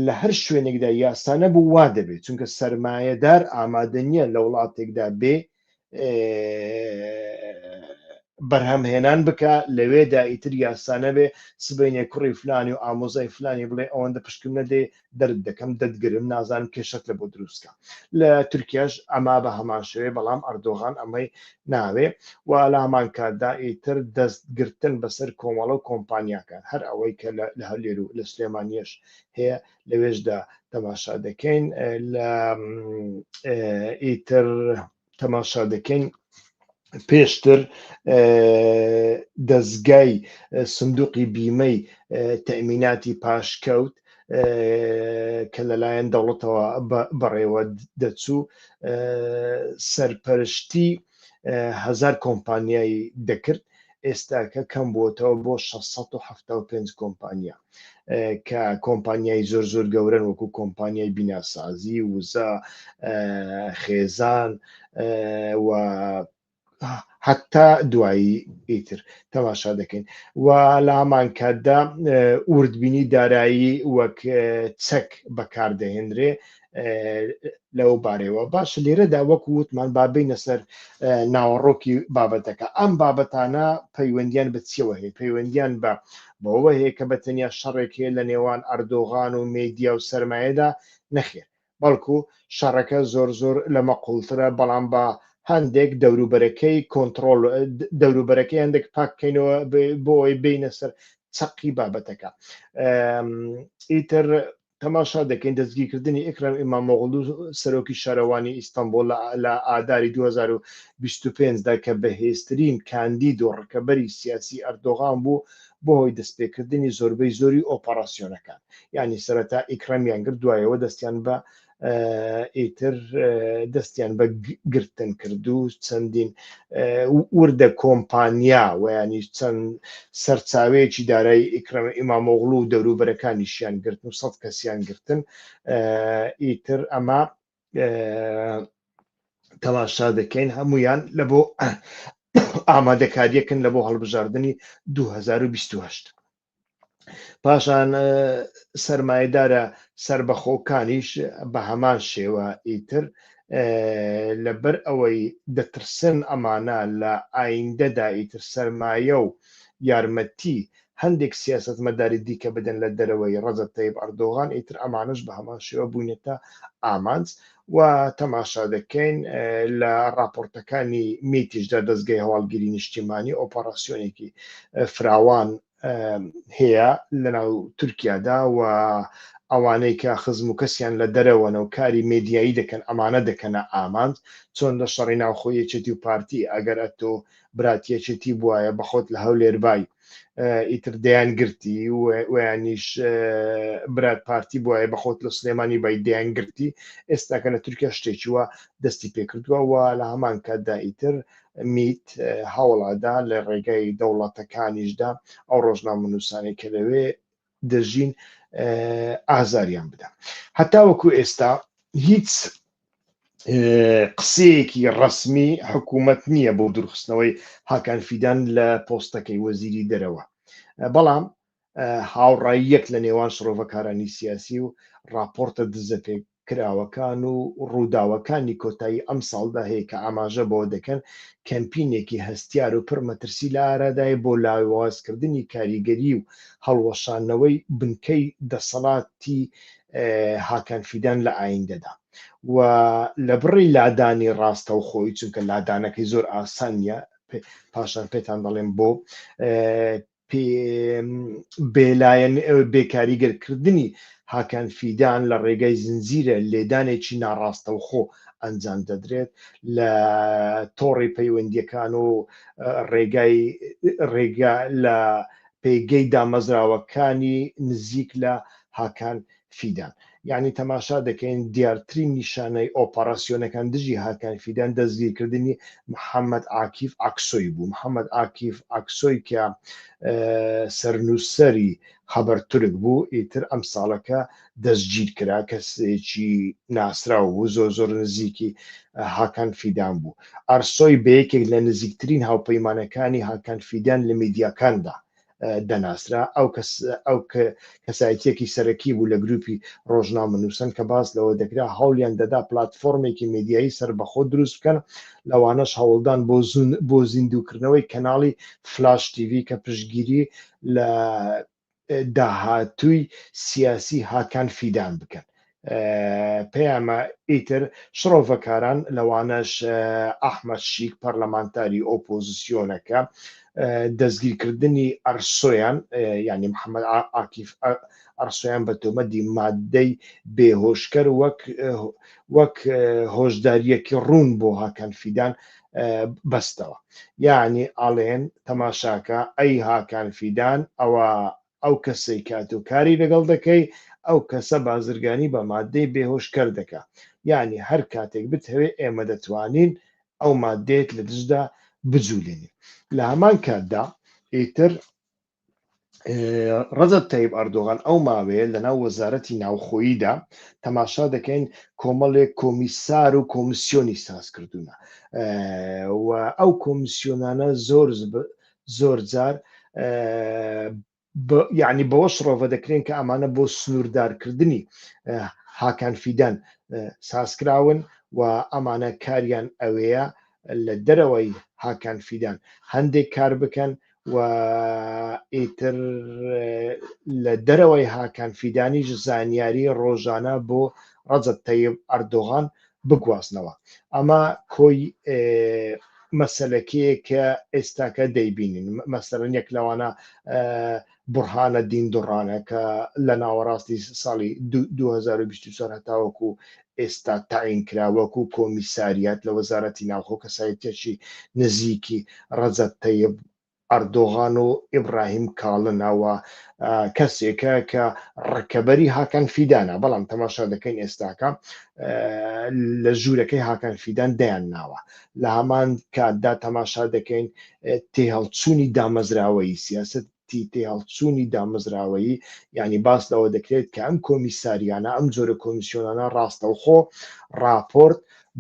لە هەر شوێنێکدا یاسانە بوو وا دەبێت چونکە سەرمایەدار ئامادە نییە لە وڵاتێکدا بێ بەرهەمهێنان بکە لەوێدا ئیتر یاسانە بێ سبەینێ کوڕی فلانی و ئامۆزای فلانی بڵێ ئەوەندە پشکردنە دێ دەرد دەکەم دەتگرم نازانم کێشت لە بۆ دروستکە لە تورکیاش ئەما بە هەمان شوێ بەڵام ئەردۆغان ئەمەی ناوێ و لە هەمان کاتدا ئیتر دەستگرتن بەسەر کۆمەڵە و کۆمپانیاکان هەر ئەوەی کە لە هەولێر و لە سلێمانیەش هەیە لەوێشدا تەماشا دەکەین لە ئیتر تەماشا دەکەین پێشتر دەستگای سندوقی بیمەی تەمیناتی پاشکەوت کە لەلایەن دەوڵەتەوە بەڕێوە دەچوو سەرپەرشتی 1000 کۆمپانیای دەکرد ئێستاکە کەم بووەتەوە بۆ 675 کۆمپانیا کە کۆمپانیای زۆر زۆر گەورن وەکو کۆمپانیای بیناسازی وزە خێزان و حتا دوایی ئیتر تەماشا دەکەین و لە هەمان کاتدا ئوردبینی دارایی وەک چەک بەکاردەهێنرێ لەو بارەوە باش لێرەدا وەکو وتمان بابینە سەر ناوەڕۆکی بابەتەکە ئەم بابەتانە پەیوەندیان بە چیەوە هەیە پەیوەندیان بەوە هەیە کە بەتەنیا شەڕێک هەیە لە نێوان ئەردۆغان و مێدیا و سەرمایەدا نەخێر بەڵکو شەڕەکە زۆر زۆر لە مەقوڵترە بەڵام بە هەندێک دەوروبەرەکەی کۆنتترۆل دەوروبەرەکەی هەندێک پاککەینەوە بۆ ئەوی بینە سەر چەقی بابەتەکە ئیتر تەماشا دەکەین دەستگیرکردنی ئیکرام ئیمامۆغڵو سەرۆکی شارەوانی ئیستانبول لە ئاداری 2025دا کە بەهێزترین کاندید و ڕکەبەری سیاسی ئەردۆغان بوو بۆ هۆی دەستپێکردنی زۆربەی زۆری ئۆپەراسیۆنەکان یعنی سەرەتا ئیکرامیان کرد دوایەوە دەستیان بە ئیتر دەستیان بە گرتن کرد و چەندین وردە کۆمپانیا و ینی چەند سەرچاوەیەکی دارایی ئیکرام ئیمامۆغڵو و دەوروبەرەکانیشیان گرتن و 100 کەسیان گرتن ئیتر ئەمە تەماشا دەکەین هەمویان لە بۆ ئامادەکاریەکن لە بۆ هەڵبژاردننی 2028 پاشان سەرمایهدارە سربەخۆکانیش بە هەمان شێوە ئیتر لەبەر ئەوەی دەترسن ئەمانە لە ئایندەدا ئیتر سەرمایە و یارمەتی هەندێک سیاست مەداری دیکە بدەن لە دەرەوەی ڕەجەب تایب ئەردۆغان ئیتر ئەمانش بە هەمان شێوە بوونێتە ئامانج و تەماشا دەکەین لە راپۆرتەکانی میتیشدا دەستگای هەواڵگیری نیشتیمانی ئۆپەراسیۆنێکی فراوان هەیە لەناو تورکیادا و ئەوانەی کە خزم و کەسیان لە دەرەوەنە و کاری مێدیایی دەکەن ئەمانە دەکەنە ئامانج چۆن لە شەڕی ناوخۆی یەکێتی و پارتی ئەگەر ئەتۆ براتیەکێتی بواە بەخۆت لە هەولێربای ئیتر دەیان گرتی ویانیش برات پارتی بواە بەخۆت لە سلێمانی بای دەیان گرتی ئێستاکە لە تورکیا شتێکی وە دەستی پێکردووە و لە هەمان کاتدا ئیتر میت هەوڵادا لە ڕێگای دەوڵەتەکانیشدا ئەو ڕۆژنامەنووسانی کە لەوێ دەژین ئازاریان بدە هەتا وەکو ئێستا هیچ قسەیەکی ڕەسمی حکوومەت نییە بۆ دوورخستنەوەی هاکان فیدان لە پۆستەکەی وەزیری دەرەوە بەڵام هاوڕاییەک لە نێوان شرۆڤەکارانی سیاسی و راپۆرتە دزە پێکراوەکان و ڕووداوەکانی کۆتایی ئەم ساڵدا هەیە کە ئاماژە بۆ دەکەن کەمپینێکی هەستیار و پڕمەترسی لە ئارادای بۆ لاوازکردنی کاریگەری و هەڵوەشانەوەی بنکەی دەسەڵاتی هاکان فیدان لە ئایندەدا و لە بڕی لادانی ڕاستە و خۆی چونکە لادانەکەی زۆر ئاسانیە پاشان پێتان دەڵێن بۆ بێلایەن بێکاریگەرکردنی هاکان فیدان لە ڕێگای زنجیرە لێدانێکی ناڕاستەوخۆ ئەنجام دەدرێت لە تۆڕی پەیوەندیەکان و ڕێگا لە پێگەی دامەزراوەکانی نزیک لە هاکان فیدان یعنی تەماشا دەکەین دیارترین نیشانەی ئۆپەراسیۆنەکان دژی هاکان فیدان دەستگیرکردنی محەممەد عاکیف ئاکسۆی بوو محەممەد عاکیف ئاکسۆی کە سەرنووسەری خەبەر تورک بوو ئیتر ئەم ساڵەکە دەستگیر کرا کەسێکی ناسراو بوو زۆر نزیکی هاکان فیدان بوو ئەرسۆی بەیەکێک لە نزیکترین هاوپەیمانەکانی هاکان فیدان لە میدیاکاندا دەناسرا ئەو کەسایەتیەکی سەرەکی بوو لە گروپی ڕۆژنامەنووسن کە باس لەوە دەکرا هەوڵیان دەدا پلاتفۆرمێکی میدیایی سربەخۆ دروست بکەن لەوانەش هەوڵدان بۆ زیندووکردنەوەی کەناڵی فلاش تیڤ کە پشتگیری لە داهاتووی سیاسی هاکان فیدان بکەن پێیامە ئیتر شڕۆڤەکاران لەوانەش ئەحمەد شیک پەرلەمانتاری ئۆپۆزیسیۆنەکە دەستگیرکردنی ئەرسۆیان ینی محەممەد ئاکیف ئەرسۆیان بە تۆمەدی مادەی بێهۆشکەر وەک هۆشداریەکی ڕوون بۆ هاکان فیدان بەستەوە. یعنی ئاڵێن تەماشاکە ئەی هاکان فیدان ئەو کەسەی کاتوکاری لەگەڵ دەکەی ئەو کەسە بازرگانی بە مادەی بێهۆشکەر دەکات. یعنی هەر کاتێک بتەوێ ئێمە دەتوانین ئەو مادێت لە دژدا بجوولێنین. لە هەمان کاتدا ئیتر ڕەجەب تایب ئەردۆغان ئەو ماوەیە لەناو وەزارەتی ناوخۆییدا تەماشا دەکەین کۆمەڵێک کۆمیسار و کۆمیسیۆنی ساز کردوونە و ئەو کۆمیسیۆنانە زۆر جار یعنی بەوەش ڕۆڤە دەکرێن کە ئەمانە بۆ سنووردارکردنی هاکان فیدان سازکراون و ئەمانە کاریان ئەوەیە لە دەرەوەی هاکان فیدان هەندێک کار بکەن و ئیتر لە دەرەوەی هاکان فیدانیش زانیاری ڕۆژانە بۆ ڕەجەب تایب ئەردۆغان بگواستنەوە. ئەمە کۆی مەسەلەکەیە کە ئێستاکە دەیبینین. مەسەرەن یەک لەوانە بورهانە دین دوڕانە کە لە ناوەڕاستی ساڵی 2024 هەتاوەکو ئێستا تاین کراوەکو کۆمیساریات لە وەزارەتی ناوخۆ کەسایەتێکی نزیکی ڕەجەب تایب ئەردۆغان و ئیبراهیم کاڵنەوە کەسێکە کە ڕکەبەری هاکان فیدانە. بەڵام تەماشا دەکەین ئێستاکە لە ژوورەکەی هاکان فیدان دەیان ناوە. لە هەمان کاتدا تەماشا دەکەین تێهەڵچوونی دامەزراوەی سیاسەتی تێهەڵچوونی دامەزراوەیی ینی باس لەوە دەکرێت کە ئەم کۆمیساریانە ئەم جۆرە کۆمیسیۆنانە ڕاستەوخۆ راپۆرت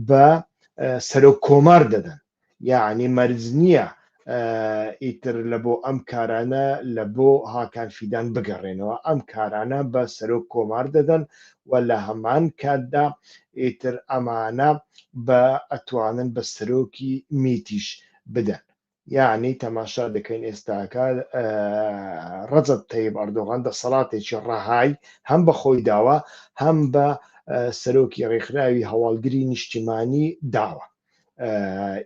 بە سەرۆک کۆمار دەدەن. یعنی مەرج نییە ئیتر لە بۆ ئەم کارانە لە بۆ هاکان فیدان بگەڕێنەوە. ئەم کارانە بە سەرۆک کۆمار دەدەن و لە هەمان کاتدا ئیتر ئەمانە بە ئەتوانن بە سەرۆکی میتیش بدەن. یعنی تەماشا دەکەین ئێستاکە ڕەجەب تایب ئەردۆغان دەسەڵاتێکی ڕەهای هەم بە خۆی داوە هەم بە سەرۆکی ڕێکخراوی هەواڵگری نیشتیمانی داوە.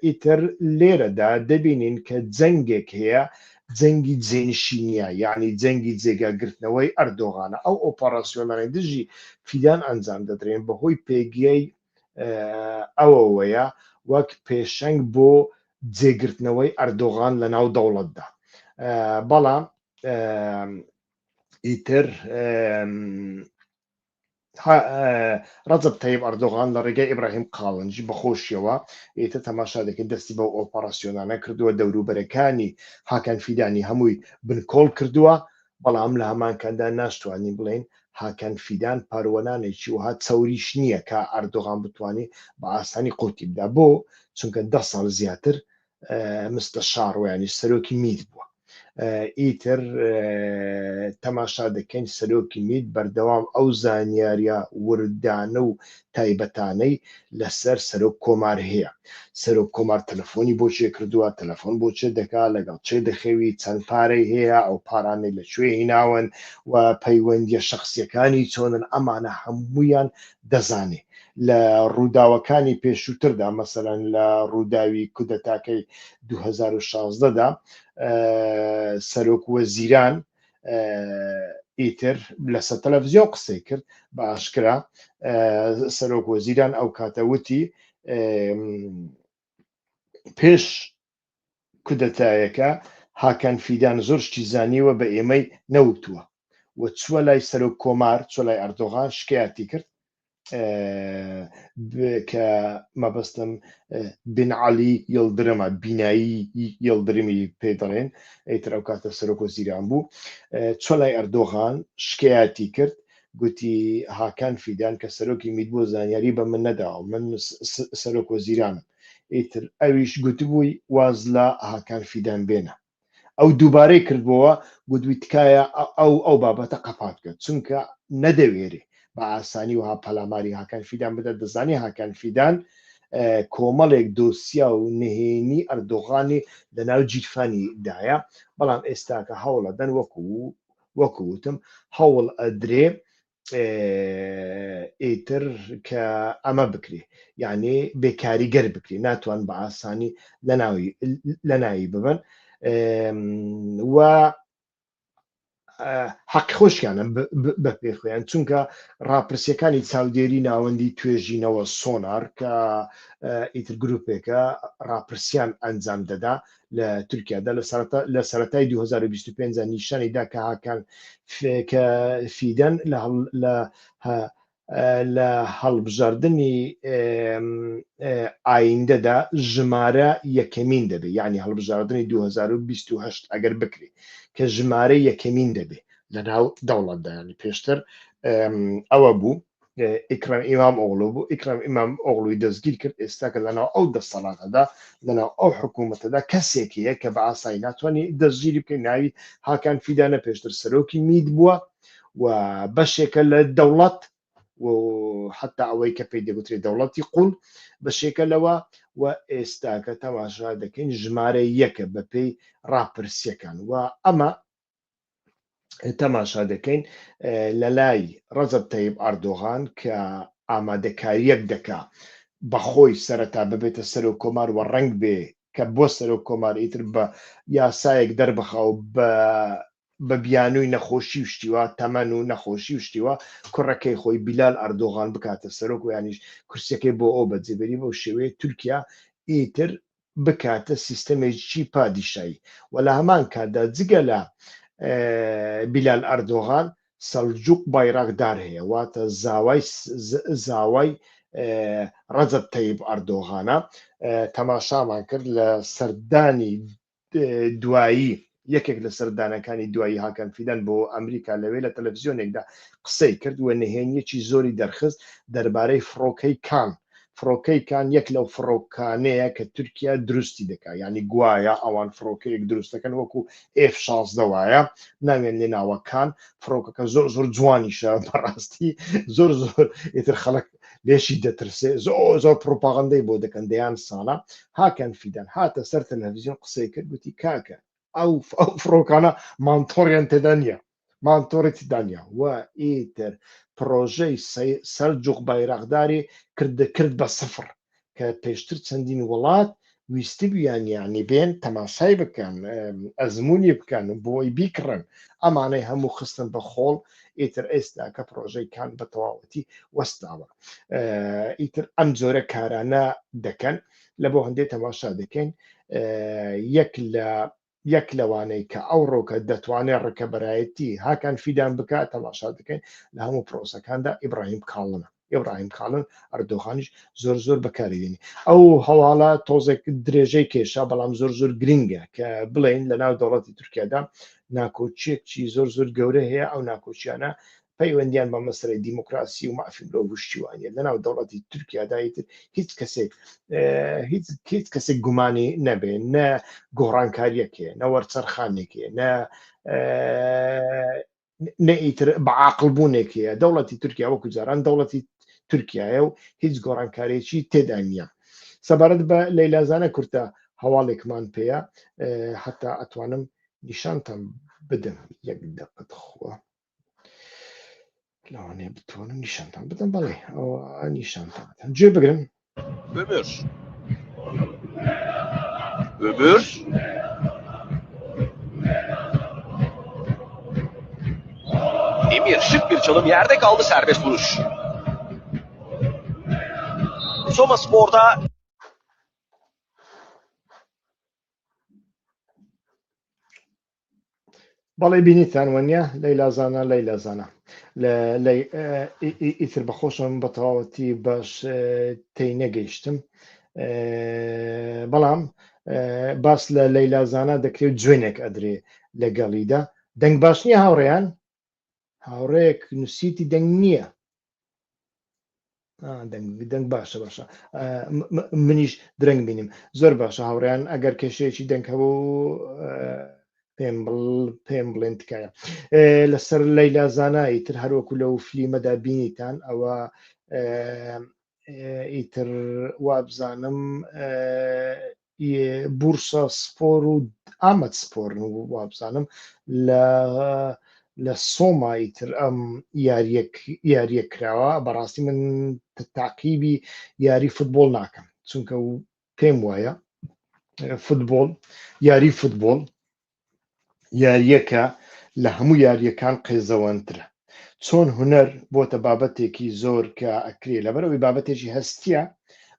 ئیتر لێرەدا دەبینین کە جەنگێک هەیە، جەنگی جێنشینیە، یعنی جەنگی جێگاگرتنەوەی ئەردۆغانە. ئەو ئۆپەراسیۆنەی دژی فیدان ئەنجام دەدرێن بەهۆی پێگیای ئەوەوەیە وەک پێشەنگ بۆ جێگرتنەوەی ئەردۆغان لە ناو دەوڵەتدا. بەڵام ئیتر ڕەجەب تایب ئەردۆغان لە ڕێگای ئیبراهیم قاڵنجی بەخۆشیەوە ئیتر تەماشا دەکەین دەستی بە ئۆپەراسیۆنانە کردووە، دەوروبەرەکانی هاکان فیدانی هەمووی بنکۆڵ کردووە. بەڵام لە هەمان کاتدا ناشتوانین بڵێن هاکان فیدان پاروەنانێکی وها چەوریش نییە کە ئەردۆغان بتوانێت بە ئاسانی قوتی بدا. بۆ چونکە 10 ساڵ زیاتر مستەشارۆیانی سەرۆکی میت بووە. ئیتر تەماشا دەکەین سەرۆکی میت بەردەوام ئەو زانیاریە وردانە و تایبەتانەی لەسەر سەرۆک کۆمار هەیە. سەرۆک کۆمار تەلەفۆنی بۆچێ کردووە، تەلەفۆن بۆچێ دەکات، لەگەڵ چێ دەخەوی، چەند پارەی هەیە، ئەو پارانەی لەکوێ هیناون و پەیوەندیە شەخسیەکانی چۆنن. ئەمانە هەموویان دەزانێ. لە ڕووداوەکانی پێشووتردا مەسەلەن لە ڕووداوی کودەتاکەی 2016دا سەرۆک وەزیران ئیتر لەسەر تەلەڤیزیۆن قسەی کرد بە ئاشکرا. سەرۆک وەزیران ئەو کاتەوتی پێش کودەتایەکە هاکان فیدان زۆر شتی زانیوە بە ئێمەی نەوتووە و چووە لای سەرۆک کۆمار، چووە لای ئەردۆغان شکایەتی کرد کە مەبەستم بن عەلی یڵدرمە، بینایی یڵدرمی پێ دەڵێن، ئیتر ئەو کاتە سەرۆک وەزیران بوو. چووە لای ئەردۆغان شکایەتی کرد، گوتی هاکان فیدان کە سەرۆکی میت بووە زانیاری بە من نەداوە، من سەرۆک وەزیرانم. ئیتر ئەویش گوتبووی واز لە هاکان فیدان بێنە. ئەو دووبارەی کردبەوە، گوتووی تکایە ئەو بابەتە قەپات کرد چونکە نەدەوێرێ بە ئاسانی وها پەلاماری هاکان فیدان بدە. دەزانی هاکان فیدان کۆمەڵێک دۆسیا و نهێنی ئەردۆغانی لە ناو جیرفانی دایە. بەڵام ئێستاکە هەوڵەدەن وەکووتم هەوڵ ئەدرێ ئیتر کە ئەمە بکری یعنی بێکاریگەر بکری ناتوان بە ئاسانی لە ناوی ببن و حەق خۆشیانە بە پێخۆیان چونکە ڕاپرسیەکانی چاودێری ناوەندی توێژینەوە سۆنار کە ئیتر گرروپێکە ڕاپرسیان ئەنجام دەدا لە تورکیادا لە سەرەتای 2025 نیشانیدا کە هاکان کە فیدەن لە هەڵبژاردننی ئایندەدا ژمارە یەکەمین دەبێت یعنی هەڵبژاردننی 2028 ئەگەر بکری کە ژمارە یەکەمین دەبێت لە ناو دەوڵەتدایانی پێشتر ئەوە بوو ئیکرام ئیمام ئۆغڵو بوو ئیکرام ئیمام ئۆغڵوی دەستگیر کرد ئێستاکە لەناو ئەو دەسەڵاتەدا لەناو ئەو حکوومەتەدا کەسێکیە کە بە ئاسایی ناتوانانی دەستگیری بکەین ناوی هاکان فیدانە پێشتر سەرۆکی مید بووە و بەشێکە لە دەوڵەت و حتا ئەوەی کە پێی دەگوترێت دەوڵەتی قوڵ بەشێکە لەوە و ئێستاکە تەماشا دەکەین ژمارە یەکە بە پێی ڕاپرسیەکان و ئەمە تەماشا دەکەین لە لای ڕەجەب تەیب ئەردۆغان کە ئامادەکاریەک دەکا بەخۆی سەرەتا ببێتە سەر و کۆمار و ڕنگ بێ کە بۆ سەر و کۆمار ئیتر بە یاسایەک دەربخاو بە بیانووی نەخۆشی و شتیوە تەمەن و نەخۆشی و شتیوە کوڕەکەی خۆی بیلال ئەردۆغان بکاتە سەرۆک و یانیش کورسەکەی بۆ ئەو بەجێبەری بۆ شێوەیە تورکیا ئیتر بکاتە سیستەمێکی پادیشایی و لە هەمان کاتدا جگە لە بیلال ئەردۆغان سەلجوق بایراقدار هەیە واتە زاوای ڕەجەب تەیب ئەردۆغانە تەماشامان کرد لە سەردانی دوایی یەکێک لە سەردانەکانی دوایی هاکان فیدەن بۆ ئەمریکا لەوێ لە تەلەڤیزیۆنێکدا قسەی کرد و نهێنیەکی زۆری دەرخست دەربارەی فڕۆکەی کان فڕۆکەیکان یەک لەو فڕۆکانەیە کە تورکیا دروستی دەکا ینی گوایە ئەوان فڕۆکەیەک دروستەکەن وەکو F16 وایە ناوێن لێ ناوەکان فڕۆکەکە زۆر زۆر جوانیشە بەڕاستی زۆر زۆر ئیتر خەڵک لێشی دەترسێ زۆر پرۆپاغەندەی بۆ دەکەن دەیان ساڵە هاکان فیدان هاتە سەر تەلەڤیزیۆن قسەی کرد گوتی کاکە ئەو فڕۆکانە مانتۆڕیان تێدا نییە مانتۆڕێتی دانیا و ئیتر پرۆژەی سەلجوق بایراقداری کرد بە سفر کە پێشتر چەندین وڵات ویستی بیان یانی بێن تەماشای بکەن ئەزمموی بکەن بۆی بیکڕن ئەمانەی هەموو خستن بە خۆڵ ئیتر ئێستا کە پرۆژەیکان بە تەواوەتی وەستاوە ئیتر ئەم جۆرە کارانە دەکەن لە بۆ هەندێک تەماشا دەکەین یەک لەوانەی کە ئەو ڕۆکە دەتوانێت ڕکەبەرایەتی هاکان فیدان بکات تەماشا دەکەین لە هەموو پرۆسەکاندا ئیبراهیم کاڵنە ئیبراهیم کاڵن ئەردۆغانیش زۆر زۆر بەکاردێنی ئەو هەواڵە تۆزێک درێژەی کێشا بەڵام زۆر زۆر گرنگە کە بڵێن لە ناو دەوڵەتی تورکیادا ناکۆچیەکی زۆر زۆر گەورە هەیە ئەو ناکۆچیانە پەیوەندیان بە مەسەرەی دیموکراسی و مافیلۆ وشتیوانە لە ناو دەوڵەتی تورکیادایتر هیچ کەسێک گومانی نەبێن نە گۆڕانکاریەکێ نە وەرچەرخانێکێ نەئیتر بەعاقلبوونێکەیە دەوڵەتی تورکیا وەکو جاران دەوڵەتی تورکایە و هیچ گۆڕانکارێکی تێدا نییە سەبارەت بە لەیلازانە کورتە هەواڵێکمان پێەیە حتا ئەتوانم نیشانتان بدەم یەک دەقەت خۆ لەوانەیە بتوانم نیشانتان بدەم بەڵێ ئەوە نیشانتان گوێ بگرن Ömür Emir şık bir çalım yerde kaldı serbest vuruş. Soma Spor'da بەڵێ بینیتان وەنیە لەیلازانە ئیتر بەخۆشم بە تەواوەتی باش تێی نەگەیشتم بەڵام باس لە لەیلازانە دەکرێت جوێنێک ئەدرێ لەگەڵیدا دەنگ باش نییە هاوڕێیان هاوڕەیەک نووسیتی دەنگ نییە دەنگ باشە منیش درەنگ بینیم زۆر باشە هاوڕێیان ئەگەر کێشەیەکی دەنگ هەبوو پێم بڵێن تکایە لەسەر لەیلازانایی تر هەروەکو لەو فلیمەدا بینیتان ئەوە ئیتر وابزانم بورسە سپۆر و ئامەد سپۆرن و وابزانم لە لە سۆمایی تر ئەم یاریە کراوە بەڕاستی من تاقیبی یاری فوتبۆڵ ناکەم چونکە پێم وایە فوتبۆڵ یاری فوتبۆڵ یاریەکە لە هەموو یاریەکان قێزەوەنترە چۆن هوەر بۆتە بابەتێکی زۆر کە ئەکرێ لەبەرەوەی بابەتێکی هەستیە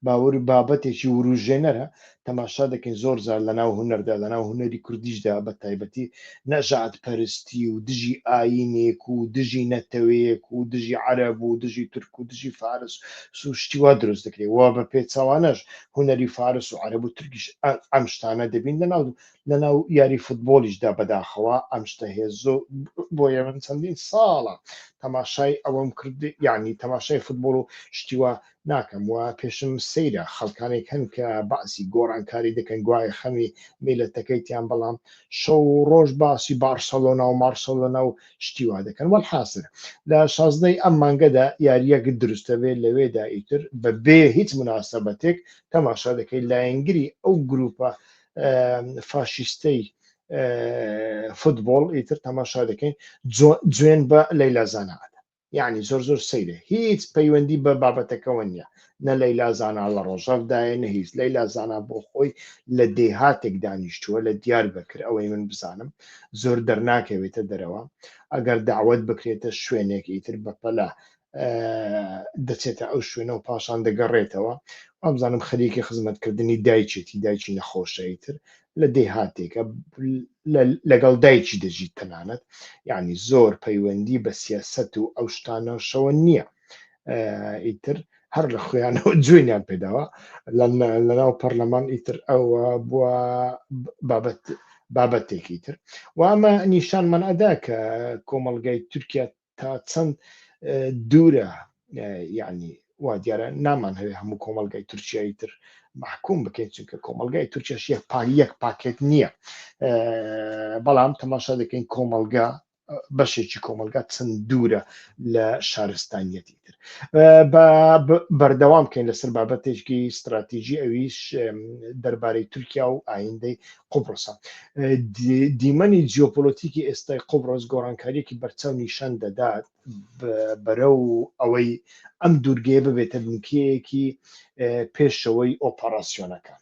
باوەڕی بابەتێکی وروژێنەرە تەماشا دەکەین زۆر زار لەناو هوەردا لەناو هوەری کوردیشدا بە تایبەتی نەژاد پەرستی و دژی ئاینێک و دژی نەتەوەیەک و دژی عەرەب و دژی تورک و دژی فارس سوشتیوا دروست دەکرێت وا بە پێچەوانەش هوەری فارس و عەرەب و تورکیش ئەم شتانە دەبین لەناو یاری فوتبۆلیشدا بەداخەوە ئەم شتە هێزۆ بۆیە من چەندین ساڵە تەماشای ئەوەم کرد یعنی تەماشای فوتبۆڵ و شتیوا ناکەم و پێشم سەیرە خەڵکانێک هەن کە باسی گۆڕانکاری دەکەن گوایە خەمی میلەتەکەیتیان بەڵام شەو ڕۆژ باسی بارسەلۆنا و مارسەلۆنا و شتیوا دەکەن وەڵحاسر لە 16 ئەم مانگەدا یاریەک دروستە بێت لەوێدا ئیتر بەبێ هیچ مناسەبەتێک تەماشا دەکەی لایەنگری ئەو گروپە فاشیستەی فوتبۆڵ ئیتر تەماشا دەکەین جوێن بە لەیلا زانادا یعنی زۆر سەیرە هیچ پەیوەندی بە بابەتەکەەوە نییە نە لەیلا زانا لە ڕۆژەفدایە نە هیچ لەیلا زانا بۆ خۆی لە دێهاتێک دانیشتووە لە دیار بکرد ئەوەی من بزانم زۆر دەرناکەوێتە دەرەوە ئەگەر داوت بکرێتە شوێنێک ئیتر بەپەلا دەچێتە ئەو شوێنە و پاشان دەگەڕێتەوە وامزانم خەریکی خزمەتکردنی دایکێتی دایکی نەخۆشەیتر لە دێهاتێکە لەگەڵ دایکی دەژیت تەنانەت یعنی زۆر پەیوەندی بە سیاسەت و ئەو شتانەشەوە نییە ئیتر هەر لە خۆیانەوە جوێنیان پێداوە لەناو پەرلەمان ئیتر ئەوە بووە بابەتێکی تر و ئەمە نیشانمان ئەدا کە کۆمەڵگای تورکیا تا چەند دوورە یعنی وا دیارە نامان هەوێ هەموو کۆمەلگای تورکیایی تر محکوم بکەین چونکە کۆمەلگای تورکیاش یەک پاکێت نییە بەڵام تەماشا دەکەین کۆمەلگا بەشێکی کۆمەلگا چەند دوورە لە شارستانیەتی تر بەردەوام بکەین لەسەر بابەتێکی استراتیژی ئەویش دەربارەی تورکیا و ئایندەی قوبڕسە دیمەنی جیۆپۆلۆتیکی ئێستای قوبڕس گۆڕانکاریەکی بەرچاو نیشان دەدات بەرەو ئەوەی ئەم دوورگەیە ببێتە بنکەیەکی پێشەوەی ئۆپەراسیۆنەکان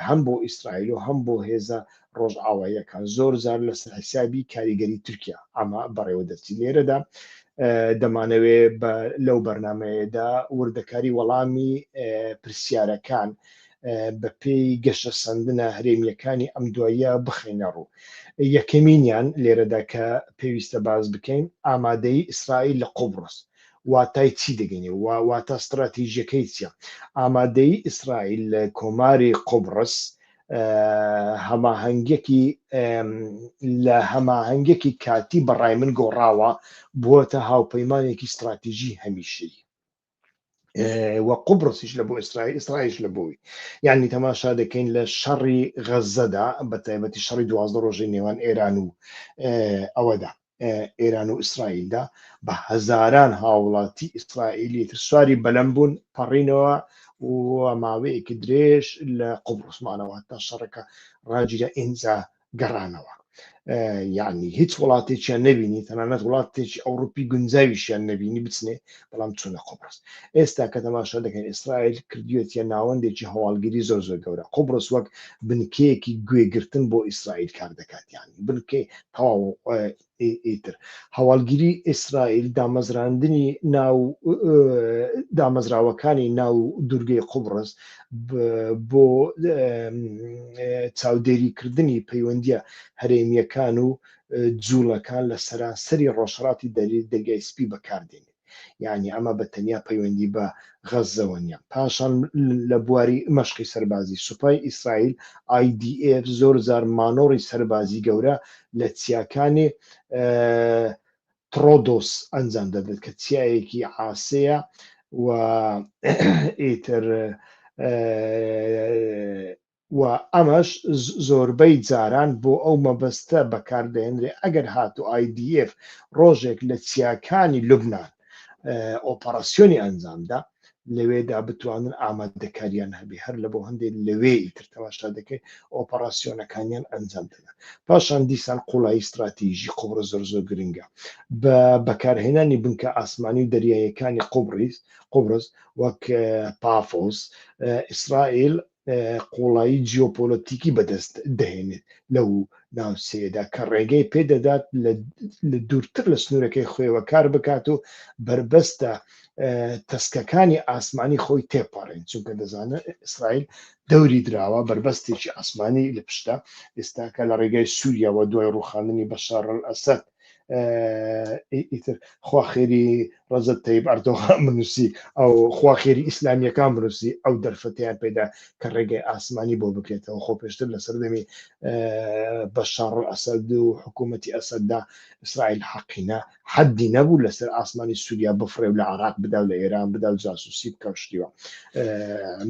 هەم بۆ ئیسرائیل و هەم بۆ هێزە ڕۆژئاواییەکان زۆر زار لەسەر حسابی کاریگەری تورکیا ئەمە بەڕێوە دەچی لێرەدا دەمانەوێت لەو بەرنمەیەدا وردەکاری وەڵامی پرسیارەکان بە پێی گەشە سندنە هەرێمیەکانی ئەم دواییە بخینە ڕوو یەکەمینیان لێرەدا کە پێویستە باز بکەین ئامادەی ئیسرائیل لە قوبڕس واتای چی دەگەنێ واتە استراتیژیەکەی چیە ئامادەی ئیسرائیل لە کۆماری قوبڕس هەماهەنگێکی کاتی بەڕای من گۆڕاوە بووەتە هاوپەیمانێکی استراتیژی هەمیشەیی وە قوبڕسیش لە بۆ ئیسرائیلش لە بۆی یعنی تەماشا دەکەین لە شەڕی غەزەدا بە تایبەتی شەڕی 12 ڕۆژەی نێوان ئێران و ئەوەدا ئێران و ئیسرائیلدا بە هەزاران هاوڵاتی ئیسرائیلی تر سواری بەلەم بوون پەڕینەوە و ماوەیەکی درێژ لە قوبڕسمانەوە تا شەڕەکە ڕاجرە ئینجا گەڕانەوە یعنی هیچ وڵاتێکیان نەبینی تەنانەت وڵاتێکی ئەوروپی گونجاویشیان نەبینی بچنێ بەڵام چوونە قوبڕس ئێستا کە تەماشا دەکەین ئیسرائیل کردوێتە ناوەندێکی هەواڵگیری زۆر گەورە قوبڕس وەک بنکەیەکی گوێگرتن بۆ ئیسرائیل کار دەکات یعنی بنکەی تەواو ئیتر هەواڵگیری ئیسرائیل دامەزراندنی دامەزراوەکانی ناو دوورگەی قوبڕس بۆ چاودێریکردنی پەیوەندیە هەرێمیەکان و جوڵەکان لە سەرانسەری ڕۆژهەڵاتی دەریای سپی بەکاردێنێت یعنی ئەمە بە تەنیا پەیوەندی بە غەزەوە نیە پاشان لە بواری مەشقی سەربازی سوپای ئیسرائیل IDF زۆر زار مانۆڕی سەربازی گەورە لە چیاکانی ترۆدۆس ئەنجام دەدات کە چیایەکی عاسەیە و ئیتر و ئەمەش زۆربەی جاران بۆ ئەو مەبەستە بەکاردەهێنرێ ئەگەر هاتو IDF ڕۆژێک لە چیاکانی لوبنان ئۆپەراسیۆنی ئەنجامدا لەوێدا بتوانن ئامادەکاریان هەبێ هەر لە بۆ هەندێک لەوێ تر تەماشا دەکەی ئۆپەراسیۆنەکانیان ئەنجام دەدەن. پاشان دیسان قوڵایی استراتیژی قوبرس زۆر گرنگە بە بەکارهێنانی بنکە ئاسمانی و دەریایەکانی قوبرس وەک پافۆس ئیسرائیل قوڵایی جیۆپۆلۆتیکی بەدەست دەهێنێت لەو ناوچەیەدا کە ڕێگەی پێدەدات لە دوورتر لە سنوورەکەی خۆیەوە کار بکات و بربەستە تەسکەکانی ئاسمانی خۆی تێپەڕێن چونکە دەزانن ئیسرائیل دەوری دراوە بربەستێکی ئاسمانی لە پشتە ئێستاکە لە ڕێگای سووریاوە دوای ڕووخاندنی بەشار ئەسەد ئیتر خواخێری ڕەجەب تەیب ئەردۆغان بنووسی ئەو خواخێری ئیسلامیەکان بنووسی ئەو دەرفەتیان پێدا کە ڕێگەی ئاسمانی بۆ بکرێتەوە خۆ پێشتر لە سەردەمی بەشار ئەسەد و حکوومەتی ئەسەددا ئیسرائیل حەقینا حەدی نەبوو لەسەر ئاسمانی سووریا بفڕێ و لە عێراق بدا و لە ئێران بدا و جاسووسی بکە شتیوە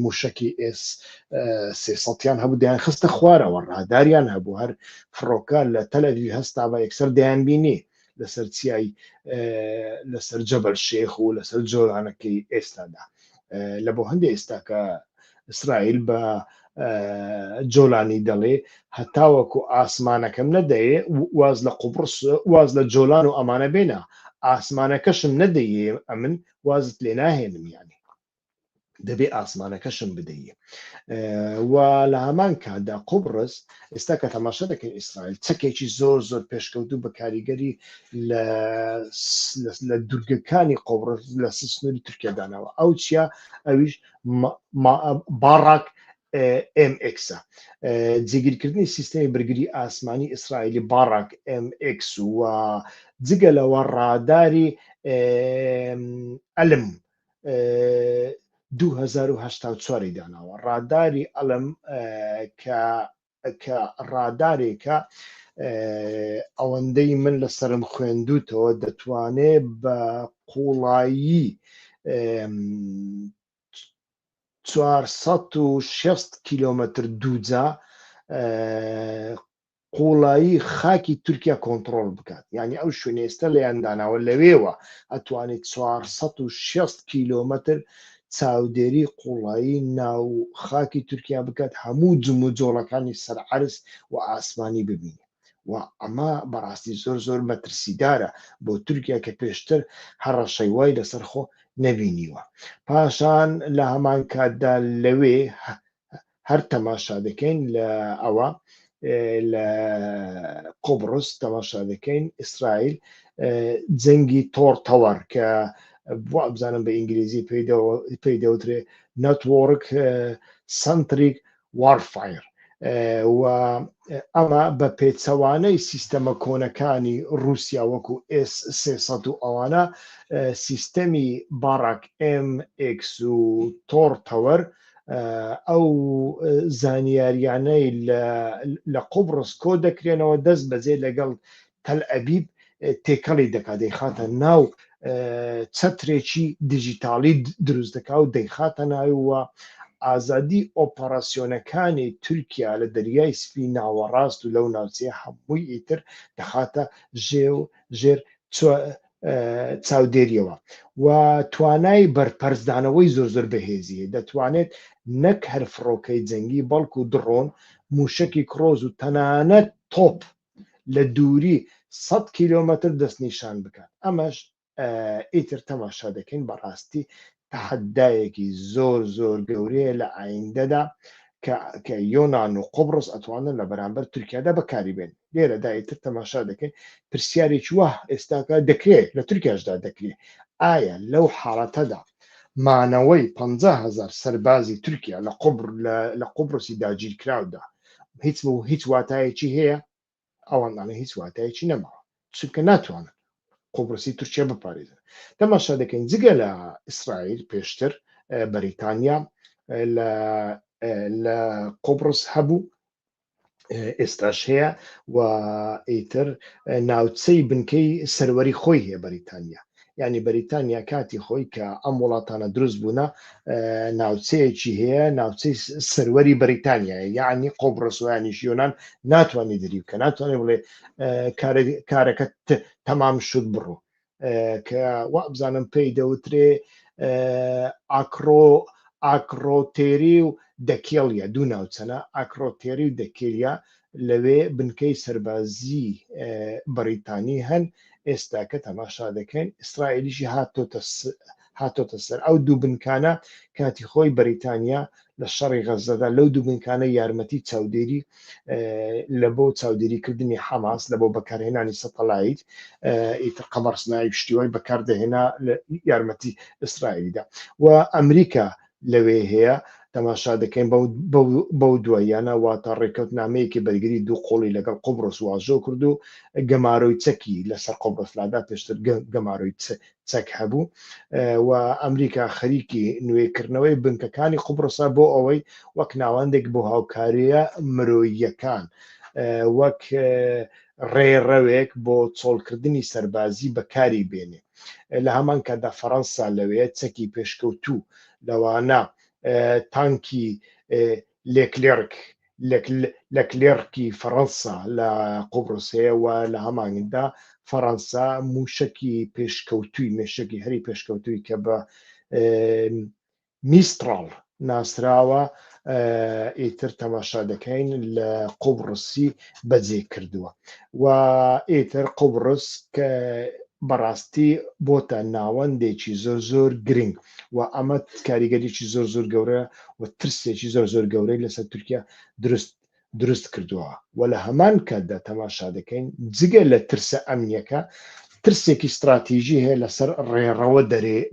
موشکی S-300یان هەبوو دەیان خستە خوارەوە ڕاداریان هەبوو هەر فڕۆکە لە تەلەڤیڤ هەستا بە یەکسەر دەیان بینی لەسەر چیای لەسەر جەبەل شێخ و لەسەر جۆرانەکەی ئێستادا لە بۆ هەندێک ئێستاکە ئیسرائیل بە جۆلانی دەڵێ هەتاوەکو ئاسمانەکەم نەدەیێ واز لە قوبرس واز لە جۆلان و ئەمانە بێنە ئاسمانەکەشم نەدەیێ ئەمن وازت لێ ناهێنم یانی دەبێ ئاسمانەکەشم بدەیە و لە هەمان کادا قوبرس ئێستا کە تەماشا دەکەین ئیسرائیل چەکێکی زۆر پێشکەوتوو بە کاریگەری لە دورگەکانی قوبرس لە سنووری تورکیادانەوە ئەو چیە ئەویش باڕاک MX جێگیرکردنی سیستەمی بەرگری ئاسمانی ئیسرائیلی باڕاک MX و جگە لەوە ڕاداری ئەلم 2084 داناوە ڕاداری ئەلم کە ڕادارێکە ئەوەندەی من لە سرم خوێندووتەوە دەتوانێت بە قوڵایی 460 کیلۆمەتر دووجا قوڵایی خاکی تورکیا کۆنتڕۆڵ بکات یعنی ئەو شوێنە ئێستا لەیانداناوە لەوێوە ئەتوانێت 460 کیلۆمەتر چاودێری قوڵایی ناو خاکی تورکیا بکات هەموو جم و جۆڵەکانی سەرعەرز و ئاسمانی ببینێ و ئەمە بەڕاستی زۆر مەترسیدارە بۆ تورکیا کە پێشتر هەڕەشەی وای لەسەر خۆ نەبینیوە پاشان لە هەمان کاتدا لەوێ هەر تەماشا دەکەین لە ئەوە لە قوبرس تەماشا دەکەین ئیسرائیل جەنگی تۆڕ تەوەر کە بزانم بە ئینگلیزی پێی دەوترێ نەتوۆرک سنتریک وارفایر و ئەمە بە پێچەوانەی سیستەمە کۆنەکانی رووسیا وەکو S-300 و ئەوانە سیستەمی باڕاک MX و تۆڕ تەوەر ئەو زانیاریانەی لە قوبرس کۆ دەکرێنەوە دەست بەجێ لەگەڵ تەل ئەبیب تێکەڵی دەکات دەیخاتە ناو چەترێکی دیژیتاڵی دروست دەکات و دەیخاتە ناویوە ئازادی ئۆپەراسیۆنەکانی تورکیا لە دەریای سپی ناوەڕاست و لەو ناوچەیە هەمووی ئیتر دەخاتە ژێر چاودێریەوە و توانای بەرپەرزدانەوەی زۆر بەهێزیە دەتوانێت نەک هەر فڕۆکەی جەنگی بەڵکو دڕۆن موشکی کرۆز و تەنانەت تۆپ لە دووری 100 کیلۆمەتر دەستنیشان بکات ئەمەش ئیتر تەماشا دەکەین بەڕاستی تەحەدایەکی زۆر گەورەیە لە ئایندەدا کە یۆنان و قوبرس ئەتوانن لە بەرامبەر تورکیادا بەکاری بێن لێرە دایتر تەماشا دەکەین پرسیارێکی وە ئێستاکە دەکرێت لە تورکیاشدا دەکرێت ئایا لەو حاڵەتەدا مانەوەی 50,000 سەربازی تورکیا لە قوبرسی داگیرکراودا هیچ واتایەکی هەیە ئەوەندانە هیچ واتایەکی نەماوە چونکە ناتوانن قوبرسی تورکیا بپارێزن تەماشا دەکەین جگە لە ئیسرائیل پێشتر بەریتانیا لە قوبرس هەبوو ئێستاش هەیە و ئیتر ناوچەی بنکەی سەروەری خۆی هەیە بەریتانیا یعنی بەریتانیا کاتی خۆی کە ئەم وڵاتانە دروست بوونە ناوچەیەکی هەیە ناوچەی سەروەری بەریتانیایە یعنی قوبرس و یانیش یۆنان ناتوانێت دەری بکە ناتوانێت بڵێ کارەکە تەمام شت بڕۆ کە وا بزانم پێی دەوترێ ئاکرۆتێری و دەکێڵیە دوو ناوچەنە ئاکرۆتێری و دەکێلیا لەوێ بنکەی سەربازی بەریتانی هەن ئێستا کە تەماشا دەکەن ئیسرائیلیشی هاتۆتە سەر ئەو دوو بنکانە کاتی خۆی بەریتانیا لە شەڕی غەزەدا لەو دوو بنکانە یارمەتی چاودێری لە بۆ چاودێریکردنی حەماس لە بۆ بەکارهێنانی سەتەلایت ئیتر قەمەرسنایی پشتیوای بەکاردەهێنا لە یارمەتی ئیسرائیلیدا و ئەمریکا لەوێ هەیە تەماشا دەکەین بەو دواییانە واتە ڕێکەوتنامەیەکی بەرگری دوو قۆڵی لەگەڵ قۆبرس واژۆ کرد و گەماڕۆی چەکی لەسەر قۆبرسلادا پێشتر گەماڕۆی چەک هەبوو و ئەمریکا خەریکی نوێکردنەوەی بنکەکانی قوبرسە بۆ ئەوەی وەک ناوەندێک بۆ هاوکاریە مرۆییەکان وەک ڕێڕەوێک بۆ چۆڵکردنی سەربازی بەکاری بێنێ لە هەمان کادا فەڕەنسا لەوێ چەکی پێشکەوتوو لەوانە تانکی لەکلێرکی فەڕەنسا لە قوبرسەیە و لە هەمانگدا فەڕەنسا موشکی پێشکەوتووی مێشکی هەری پێشکەوتووی کە بە میستراڵ ناسراوە ئیتر تەماشا دەکەین لە قوبرسی بەجێ کردووە و ئیتر قوبرس کە بەڕاستی بۆتە ناوەندێکی زۆر گرنگ و ئەمە کاریگەریی زۆر گەورە و ترسێکی زۆر گەورەی لەسەر تورکیا دروست کردووە و لە هەمان کاتدا تەماشا دەکەین جگە لە ترسە ئەمنیەکە ترسێکی استراتیژی هەیە لەسەر ڕێڕەوە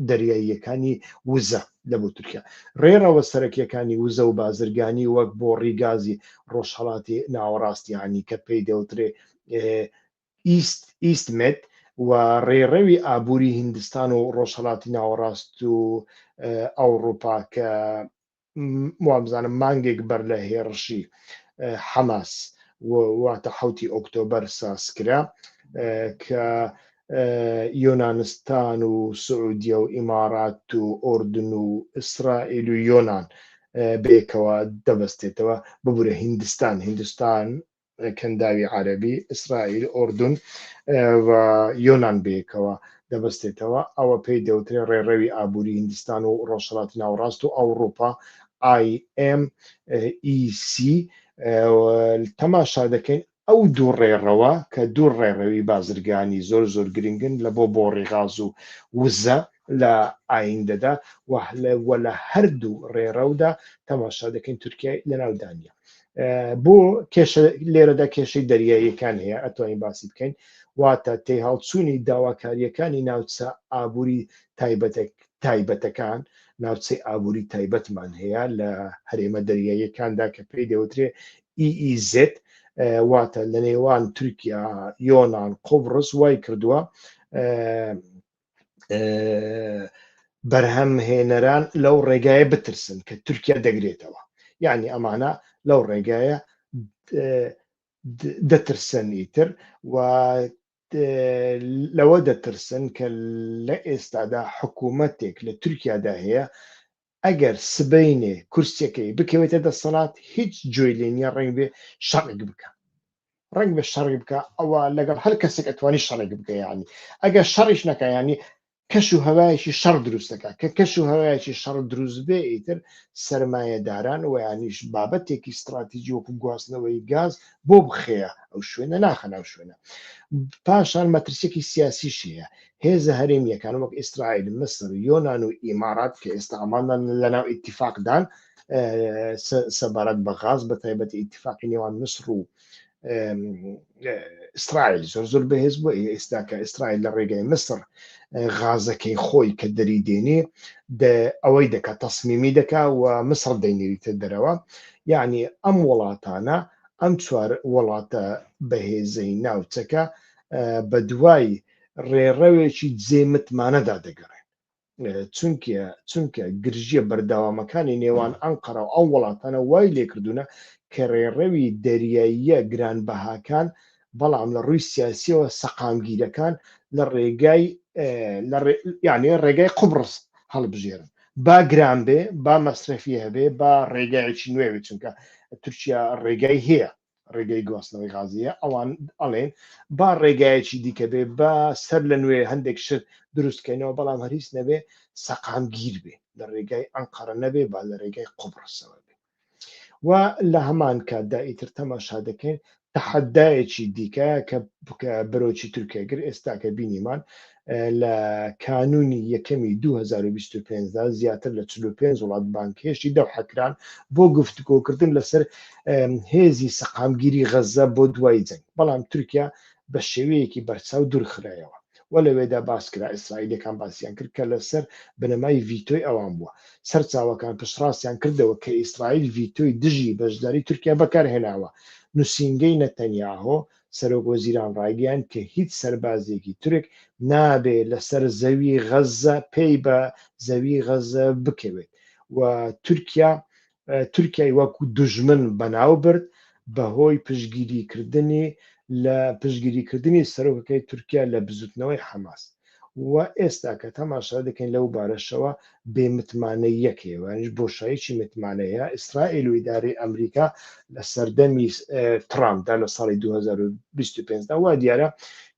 دەریاییەکانی وزە لە بۆ تورکیا ڕێڕەوە سەرەکیەکانی وزە و بازرگانی وەک بۆ ڕیگازی ڕۆژهەڵاتی ناوەڕاستیانی کە پێی دەوترێ ئیستمێت و ڕێڕەوی ئابووری هیندستان و ڕۆژهەڵاتی ناوەڕاست و ئەوروپا کە وابزانم مانگێک بەر لە هێرشی حەماس واتە 7 ئۆکتۆبەر سازکرا کە یۆنانستان و سعودیە و ئیمارات و ئۆردن و ئیسرائیل و یۆنان بێکەوە دەبەستێتەوە ببورە هیندستان کەنداوی عەرەبی ئیسرائیل ئۆردن و یۆنان بێکەوە دەبەستێتەوە ئەوە پێی دەوترێ ڕێڕەوی ئابووری هیندستان و ڕۆژهەڵاتی ناوەڕاست و ئەوروپا IMEC تەماشا دەکەین ئەو دوو ڕێڕەوە کە دوو ڕێڕەوی بازرگانی زۆر گرنگن لە بۆ ڕێغاز و وزە لە ئایندەدا و لە هەردوو ڕێڕەودا تەماشا دەکەین تورکیا لە ناودانیە بۆ لێرەدا کێشەی دەریاییەکان هەیە ئەتوانین باسی بکەین واتە تێهەڵچوونی داواکاریەکانی ناوچە ئابووری تایبەتەکان ناوچەی ئابووری تایبەتمان هەیە لە هەرێمە دەریاییەکاندا کە پێی دەوترێ EEZ واتە لە نێوان تورکیا یۆنان قوبرس وای کردووە بەرهەم هێنەران لەو ڕێگایە بترسن کە تورکیا دەگرێتەوە یعنی ئەمانە لەو ڕێگایە دەترسن ئیتر و لەوە دەترسن کە لە ئێستادا حکوومەتێک لە تورکیادا هەیە ئەگەر سبەینێ کورسەکەی بکەوێتە دەسەڵات هیچ گوێی لێ نییە ڕنگ بێ شەڕێک بکە ئەوە لەگەڵ هەر کەسێک ئەتوانی شەڕێک بکە یانی ئەگەر شەڕیش نەکە ینی کەش و هەوایەکی شەڕ دروستەکە کە کەش و هەوایەکی شەڕ دروست بێ ئیتر سەرمایەداران و یانیش بابەتێکی استراتیژی وەکو گواستنەوەی گاز بۆ بخەیە ئەو شوێنە ناخەنە ئەو شوێنە پاشان مەترسیەکی سیاسیش هەیە هێزە هەرێمیەکان وەک ئیسرائیل مەسر یۆنان و ئیمارات کە ئێستا ئەماندا لەناو ئیتیفاقدان سەبارەت بە غاز بە تایبەتی ئیتیفاقی نێوان مەسر و ئیسرائیل زۆر بەهێز بووە ئێستا کە ئیسرائیل لە ڕێگای مەسر غازەکەی خۆی کە دەریدێنێ ئەوەی دەکات تەسمیمی دەکا و مەسر دەینێریتە دەرەوە یعنی ئەم وڵاتانە ئەم چوار وڵاتە بەهێزەی ناوچەکە بە دوای ڕێڕەوێکی جێمتمانەدا دەگەڕێن چونکە گرژیە بەرداوامەکانی نێوان ئەنقەرە و ئەو وڵاتانە وای لێکردوونە کە ڕێڕەوی دەریاییە گرانبەهاکان بەڵام لە ڕووی سیاسیەوە سەقامگیرەکان لە ڕێگای یعنی ڕێگای قوبرس هەڵبژێرن با گران بێ با مەسرەفی هەبێ با ڕێگایکی نوێوێ چونکە تورکیا ڕێگای هەیە ڕێگەی گواستنەوەی غازیە ئەوان ئەڵێن با ڕێگایەکی دیکە بێ بە سەر لە نوێ هەندێک شت دروستکەینەوە بەڵام هەریس نەبێ سەقامگیر بێ لە ڕێگای ئەنقەرە نەبێ با لە ڕێگای قوبرسەوە بێ و لە هەمان کاتدا ئیتر تەماشا دەکەین تەحەدایەکی دیکە کە بەرۆکی تورکیاگر ئێستا کە بینیمان لە کانونی یەکەمی 2025دا زیاتر لە 45 وڵات بانکێشی دەو حەکران بۆ گفتوگۆکردن لەسەر هێزی سەقامگیری غەزە بۆ دوای جەنگ بەڵام تورکیا بە شێوەیەکی بەرچاو دوورخرایەوە و لەوێدا باسکرا ئیسرائیلەکان باسییان کرد کە لەسەر بنەمای ڤیتۆی ئەوان بووە سەرچاوەکان پشتڕاستیان کردەوە کە ئیسرائیل ڤیتۆی دژی بەشداری تورکیا بەکارهێناوە نووسینگەی نەتەنیاهۆ سەرۆک وەزیران ڕایگەیان کە هیچ سەربازێکی تورک نابێ لەسەر زەوی غەزە پێی بە زەوی غەزە بکەوێت و تورکیای وەکو دوژمن بەناو برد بەهۆی پشگیریکردنی سەرۆکەکەی تورکیا لە بزوتنەوەی حەماس و ئێستا کە تەماشا دەکەین لەو بارەشەوە بێمتمانەیەکێوانش بۆشایکی متمانەیە ئیسرائیل و ئیدارەی ئەمریکا لە سەردەمی ترامپدا لە ساڵی 2025دا وا دیارە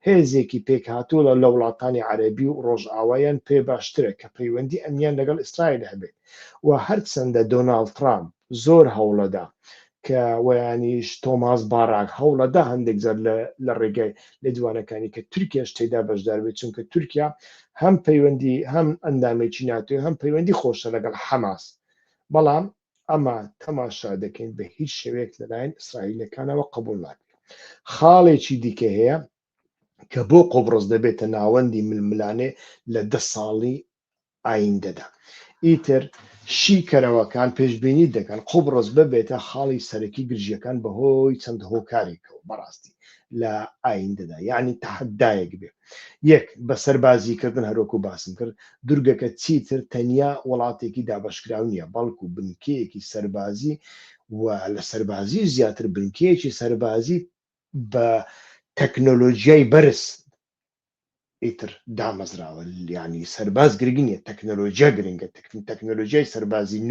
هێزێکی پێکهاتوو لە وڵاتانی عەرەبی و ڕۆژئاوایان پێ باشترە کە پەیوەندی ئەمیان لەگەڵ ئیسرائیل هەبێت و هەرچەندە دۆناڵد ترامپ زۆر هەوڵەدا کە وەیانیش تۆماس باراک هەوڵەدا هەندێک جار لە ڕێگای لێدوانەکانی کە تورکیاش تێدا بەشدار بێت چونکە تورکیا هەم پەیوەندی هەم ئەندامێکی ناتوێ هەم پەیوەندی خۆشە لەگەڵ حەماس بەڵام ئەمە تەماشا دەکەین بە هیچ شێوەیەک لەلایەن ئیسرائیلەکانەوە قبول ناکرێت خاڵێکی دیکە هەیە کە بۆ قۆبرس دەبێتە ناوەندی ململانێ لە 10 ساڵی ئایندەدا ئیتر شیکەرەوەکان پێشبینی دەکەن قۆبرس ببێتە خاڵی سەرەکی گرژیەکان بەهۆی چەند هۆکارێکەوە بەڕاستی لە ئایندەدا یعنی تەحەدایەک بێ یەک بە سەربازیکردن هەروەکو باسم کرد دورگەکە چیتر تەنیا وڵاتێکی دابەشکراو نییە بەڵکو بنکەیەکی سەربازی و لە سەربازی زیاتر بنکەیەکی سەربازی بە تەکنۆلۆژیای بەرز ئیتر دامەزراوە ینی سەرباز گرنگە تەکنۆلۆژیا گرنگە تەکنۆلۆژیای سەربازی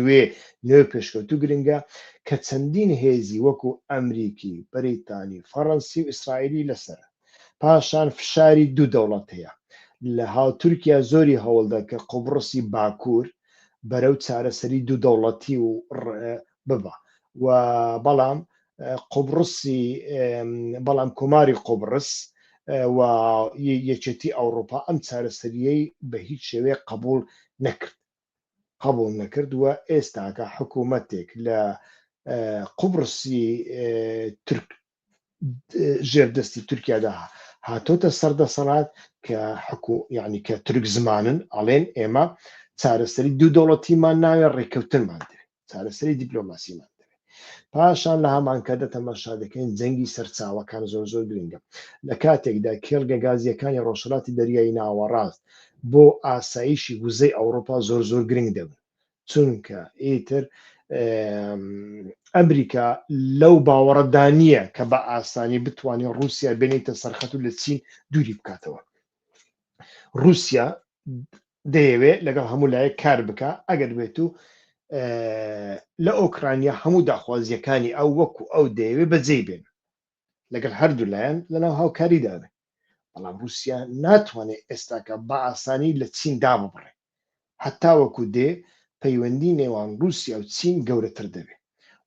نوێ پێشکەوتو گرنگە کە چەندین هێزی وەکو ئەمریکی بەریتانی فەڕەنسی و ئیسرائیلی لەسەر پاشان فشاری دوو دەوڵەت هەیە لە تورکیا زۆری هەوڵدا کە قوبڕسی باکوور بەرەو چارەسەری دوو دەوڵەتی و ببە و بەڵام کۆماری قوبڕس و یەکێتی ئەوروپا ئەم چارەسەریەی بە هیچ شێوەیە قبول نەکرد و ئێستاکە حکوومەتێک لە قوبڕسی ژێردەستی تورکیادا هاتۆتە سەردەسەڵات کە تورک زمانن ئەڵێن ئێمە چارەسەری دوو دەوڵەتیمان ناوێ ڕێککەوتنمان دەوێت چارەسەری دیپلۆماسیمان پاشان لە هەمان کاتدا تەماشا دەکەین جەنگی سەرچاوەکان زۆر گرنگە لە کاتێکدا کێڵگە گازیەکانی ڕۆژهەڵاتی دەریایی ناوەڕاست بۆ ئاسایشی وزەی ئەوروپا زۆر گرنگ دەبن چونکە ئیتر ئەمریکا لەو باوەڕەدانیە کە بە ئاسانی بتوانێت رووسیا بێنێتە سەرخەت و لە چین دووری بکاتەوە رووسیا دەیەوێت لەگەڵ هەموو لایەک کار بکە ئەگەر بێت و لە ئۆکرانیا هەموو داخوازیەکانی ئەو وەکو ئەو دەیەوێت بەجێ بێن لەگەڵ هەردوو لایەن لەناو هاوکاریدابێت بەڵام رووسیا ناتوانێت ئێستاکە بە ئاسانی لە چین داببڕێ هەتا وەکو دێ پەیوەندی نێوان رووسیا و چین گەورەتر دەبێت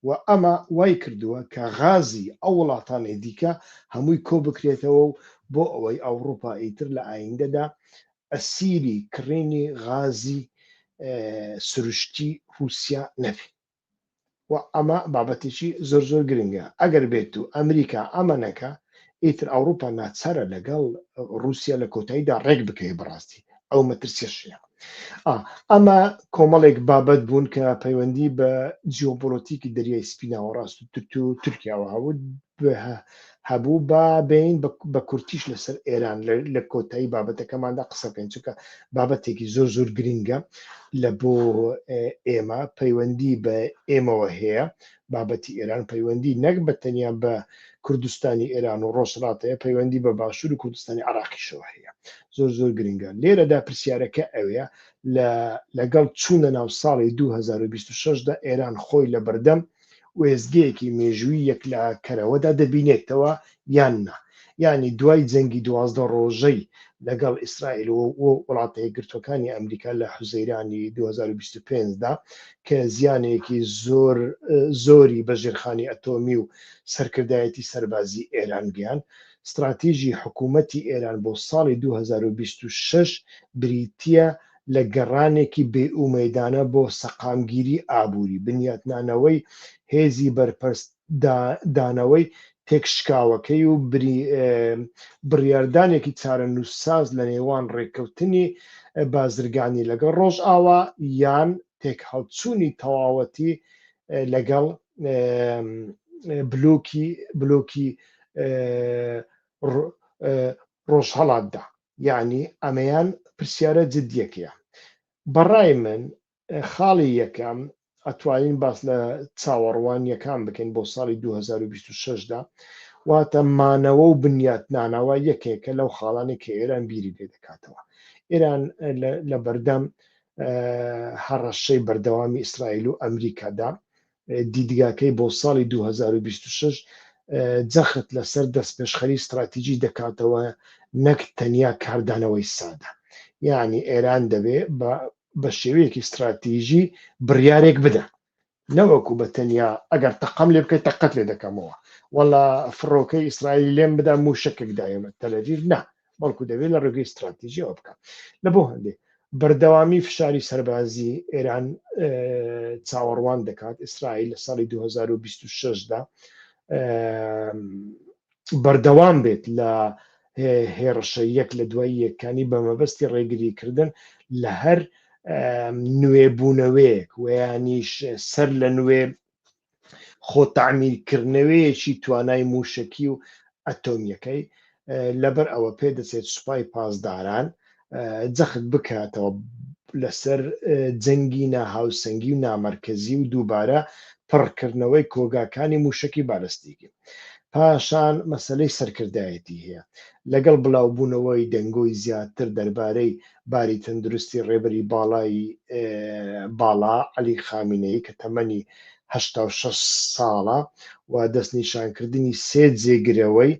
و ئەمە وای کردووە کە غازی ئەو وڵاتانی دیکە هەمووی کۆ بکرێتەوە و بۆ ئەوەی ئەوروپا ئیتر لە ئایندەدا ئەسیری کڕینی غازی سروشتی رووسیا نەبێت و ئەمە بابەتێکی زۆر گرنگە ئەگەر بێت و ئەمریکا ئەمەنەکە ئیتر ئەوروپا ناچارە لەگەڵ رووسیا لە کۆتاییدا ڕێک بکەی بڕاستی ئەو مەترسیەشیە ئەمە کۆمەڵێک بابەت بوون کە پەیوەندی بە جیۆپۆلۆتیکی دەریای سپیناوە ڕاست و تورکیاوە هەبوو با بین بە کورتیش لەسەر ئێران لە کۆتایی بابەتەکەماندا قسە بکەین چونکە بابەتێکی زۆر گرنگە لە بۆ ئێمە پەیوەندی بە ئێمەوە هەیە بابەتی ئێران پەیوەندی نەک بە تەنیا بە کوردستانی ئێران و ڕۆژهەڵاتەیە پەیوەندی بە باشوور و کوردستانی عراقیشەوە هەیە زۆر گرنگە لێرەدا پرسیارەکە ئەوەیە لەگەڵ چوونە ناو ساڵی 2026دا ئێران خۆی لە بەردەم وێزگەیەکی مێژووی یەک لە کەرەوەدا دەبینێتەوە یان نا. یعنی دوای جەنگی 12 ڕۆژەی لەگەڵ ئیسرائیل و وڵاتە یەکگرتووەکانی ئەمریکا لە حوزەیرانی 2025دا کە زیانێکی زۆری بە ژێرخانی ئەتۆمی و سەرکردایەتی سەربازی ئێران گیان، استراتیژی حکوومەتی ئێران بۆ ساڵی 2026 بریتیە لە گەڕانێکی بێئومێدانە بۆ سەقامگیری ئابووری، بنیاتنانەوەی هێزی بەرپەرسدانەوەی تێکشکاوەکەی و بڕیاردانێکی چارەنووسساز لە نێوان ڕێککەوتنی بازرگانی لەگەڵ ڕۆژئاوا یان تێکهەڵچوونی تەواوەتی لەگەڵ بلۆکی ڕۆژهەڵاتدا. یعنی ئەمەیان پرسیارە جدیەکەیە. بەڕای من خاڵی یەکەم ئەتوانین باس لە چاوەڕوان یەکان بکەین بۆ ساڵی 2026دا، واتە مانەوە و بنیاتنانەوە یەکێکە لەو خاڵانی کە ئێران بیری لێ دەکاتەوە. ئێران لە بەردەم هەڕەشەی بەردەوامی ئیسرائیل و ئەمریکادا دیدگاکەی بۆ ساڵی 2026 جەخت لەسەر دەستپێشخەری استراتیژی دەکاتەوە، نەک تەنیا کاردانەوەی سادە. یعنی ئێران دەبێ بە شێوەیەکی استراتیژی بڕیارێک بدە، نەوەکو بە تەنیا ئەگەر تەقەم لێ بکەیت تەقەت لێ دەکەمەوە، وەڵا فڕۆکەی ئیسرائیل لێم بدا موشکێک دایەمە تەلەڤیڤ، نا، بەڵکو دەبێت لە ڕێگەی استراتیژی ئەوە بکە. لە بۆ هەندێک بەردەوامی فشاری سەربازی ئێران چاوەڕوان دەکات ئیسرائیل لە ساڵی 2026دا بەردەوام بێت لە هێرشە یەک لە دوای یەکانی بە مەبەستی ڕێگریکردن لە هەر نوێبوونەوەیەک ویانیش سەر لە نوێ خۆتەعمیرکردنەوەیەکی توانای موشکی و ئەتۆمیەکەی، لەبەر ئەوە پێدەچێت سوپای پاسداران جەخت بکاتەوە لەسەر جەنگی ناهاوسەنگی و نامەرکەزی و دووبارە پڕکردنەوەی کۆگاکانی موشکی بالستیکی. پاشان مەسەلەی سەرکردایەتی هەیە لەگەڵ بڵاوبوونەوەی دەنگۆی زیاتر دەربارەی باری تەندروستی ڕێبەری باڵا عەلی خامینەیی کە تەمەنی 86 ساڵە و دەستنیشانکردنی 3 جێگرەوەی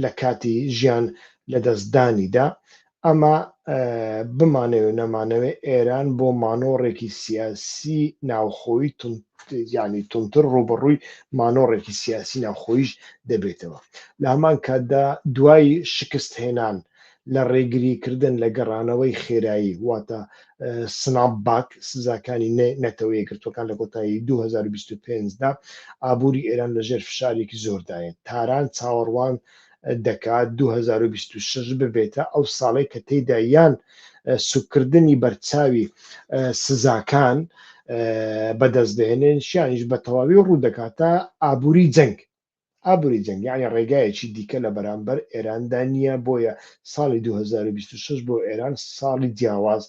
لە کاتی ژیان لە دەستدانیدا. ئەمە بمانەوێ نەمانەوێ ئێران بۆ مانۆڕێکی سیاسی ناوخۆیی یعنی تونتر ڕوبەڕووی مانۆڕێکی سیاسی ناوخۆیش دەبێتەوە. لە هەمان کاتدا دوای شکست هێنان لە ڕێگریکردن لە گەڕانەوەی خێرایی واتە سناپباک سزاکانی نەتەوە یەکگرتووەکان لە کۆتایی 2025دا ئابووری ئێران لەژێر فشارێکی زۆردایە. تاران چاوەڕوان دەکات 2026 ببێتە ئەو ساڵی کە تێیدا یان سوکردنی بەرچاوی سزاکان بەدەست دێنێن شیانیش بە تەواوی ڕوو دەکاتە ئابووری جەنگ یعنی ڕێگایەکی دیکە لە بەرامبەر ئێراندا نییە، بۆیە ساڵی 2026 بۆ ئێران ساڵی جیاواز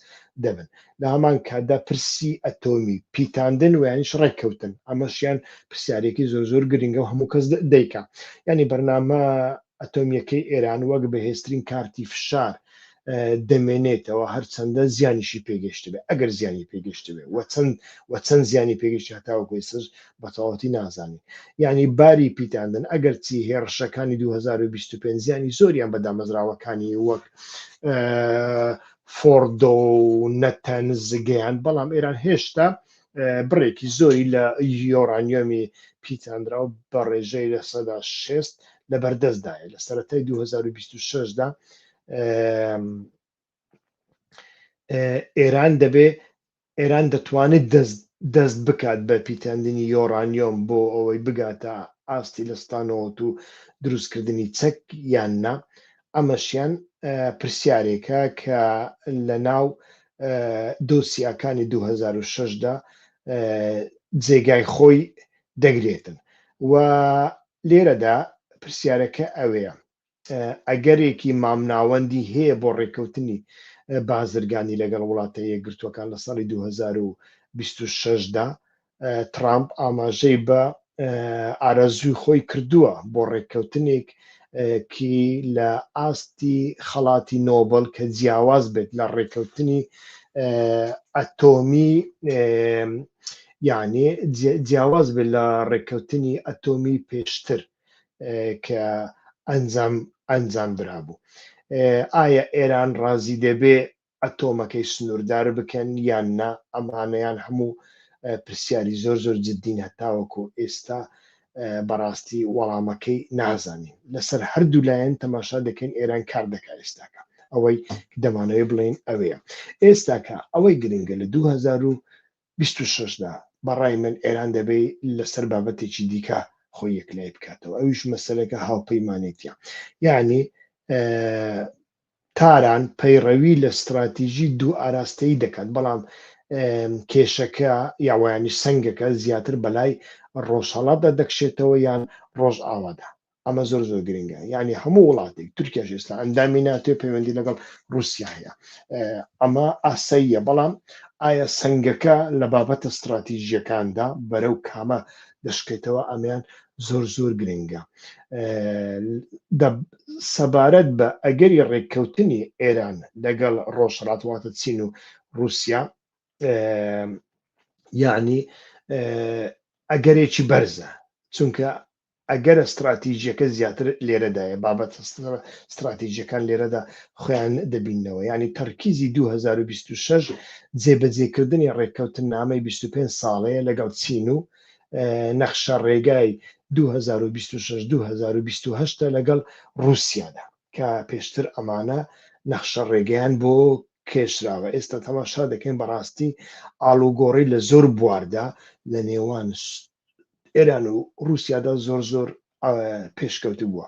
دەبن. لە هەمان کاتدا پرسی ئەتۆمی پیتاندن و یانیش ڕێککەوتن، ئەمەشیان پرسیارێکی زۆر گرنگە و هەموو کەس دەیکا. یعنی بەرنامە ئەتۆمیەکەی ئێران وەک بەهێزترین کارتی فشار دەمێنێتەوە هەرچەندە زیانیشی پێگەشت بێ، ئەگەر زیانی پێگەشت بێ و چەند زیانی پێگەشتی هەتاوەکوی سەر بە تەواوەتی نازانی. یعنی باری پیتاندن ئەگەر چی هێرشەکانی 2025 زیانی زۆریان بە دامەزراوەکانی وەک فۆردۆ و نەتەنز گەیان، بەڵام ئێران هێشتا بڕێکی زۆری لە یۆرانیۆمی پیتاندرا و بە ڕێژەی لە 6 لە بەردەستدایە. لە سەرەتای 2026دا ئێران دەتوانێت دەست بکات بە پیتاندنی یۆرانیۆم بۆ ئەوەی بگاتە ئاستی لەستانەوەت و دروستکردنی چەک یان نا. ئەمەشیان پرسیارێکە کە لە ناو دۆسیاکانی 2006دا جێگای خۆی دەگرێتن. و لێرەدا پرسیارەکە ئەوەیە ئەگەرێکی مامناوەندی هەیە بۆ ڕێککەوتنی بازرگانی لەگەڵ وڵاتە یەکگرتووەکان لە ساڵی 2026دا ترامپ ئاماژەی بە ئارەزووی خۆی کردووە بۆ ڕێککەوتنێک کی لە ئاستی خەڵاتی نۆبل کە جیاواز بێت لە ڕێککەوتنی ئەتۆمی یعنی جیاواز بێت لە ڕێککەوتنی ئەتۆمی پێشتر کە ئەنجام درابوو. ئایا ئێران ڕازی دەبێ ئەتۆمەکەی سنووردار بکەن یان نا؟ ئەمانەیان هەموو پرسیاری زۆر زۆر جددین هەتاوەکو ئێستا بەڕاستی وەڵامەکەی نازانین. لەسەر هەردوو لایەن تەماشا دەکەین ئێران کار دەکات ئێستاکە. ئەوەی دەمانەوێت بڵین ئەوەیە. ئێستاکە ئەوەی گرنگە لە 2026دا بەڕای من ئێران دەبێت لەسەر بابەتێکی دیکە خۆی یەکلای بکاتەوە. ئەویش مەسەلەکە هاوپەیمانێتیە. یعنی تاران پەیڕەوی لە استراتیژی دوو ئاراستەیی دەکات، بەڵام کێشەکە یاوایانی سنگەکە زیاتر بەلای ڕۆژهەڵاتدا دەکشێتەوە یان ڕۆژ ئاوادا. ئەمە زۆر زۆر گرنگە. یعنی هەموو وڵاتێک تورکیاش ئێستا ئەندامی ناتوێ پەیوەندی لەگەڵ رووسیا هەیە. ئەمە ئاساییە، بەڵام ئایا سنگەکە لە بابەتە استراتیژیەکاندا بەرەو کامە دەشکێتەوە؟ ئەمیان زۆر زۆر گرنگە. سەبارەت بە ئەگەری ڕێککەوتنی ئێران لەگەڵ ڕۆژهەڵاتواتە چین و رووسیا، یعنی ئەگەرێکی بەرزە، چونکە ئەگەر استراتیژیەکە زیاتر لێرەدایە، بابەت استراتیژیەکان لێرەدا خۆیان دەبینەوە. ینی تەرکیزی 2026 جێبەجێکردنی ڕێککەوتن نامەی 25 ساڵەیە لەگەڵ چین و نەخشە ڕێگای 2026-2028 لەگەڵ رووسیادا، کە پێشتر ئەمانە نەخشە ڕێگەیان بۆ کێشراوە. ئێستا تەماشا دەکەین بەڕاستی ئاڵوگۆڕی لە زۆر بواردا لە نێوان ئێران و رووسیادا زۆر زۆر پێشکەوت بووە.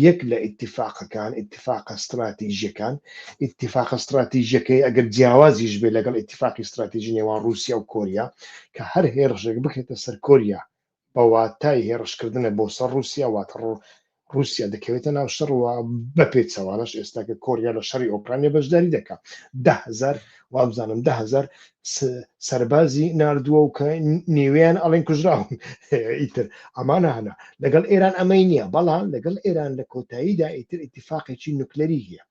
یەک لە ئیتیفاقەکان، ئیتیفاقە استراتیژیەکان، ئیتیفاقە استراتیژیەکەی ئەگەر جیاوازیش بێ لەگەڵ ئیتیفاقی استراتیژی نێوان رووسیا و کۆریا، کە هەر هێرشێک بکرێتە سەر کۆریا بە واتای هێرشکردنە بۆ سەر رووسیا، واتە رووسیا دەکەوێتە ناو شەڕەوە بە پێچەوانەش. ئێستا کە کۆریا لە شەڕی ئۆکرانیا بەشداری دەکات، 10,000 وابزانم 10,000 سەربازی نردووە و کە نیوەیان ئەڵێن کوژراون. ئیتر ئەمانە هەنا لەگەڵ ئێران ئەمەی نییە، بەڵام لەگەڵ ئێران لە کۆتاییدا ئیتر ئیتیفاقێکی نوکلەری هەیە،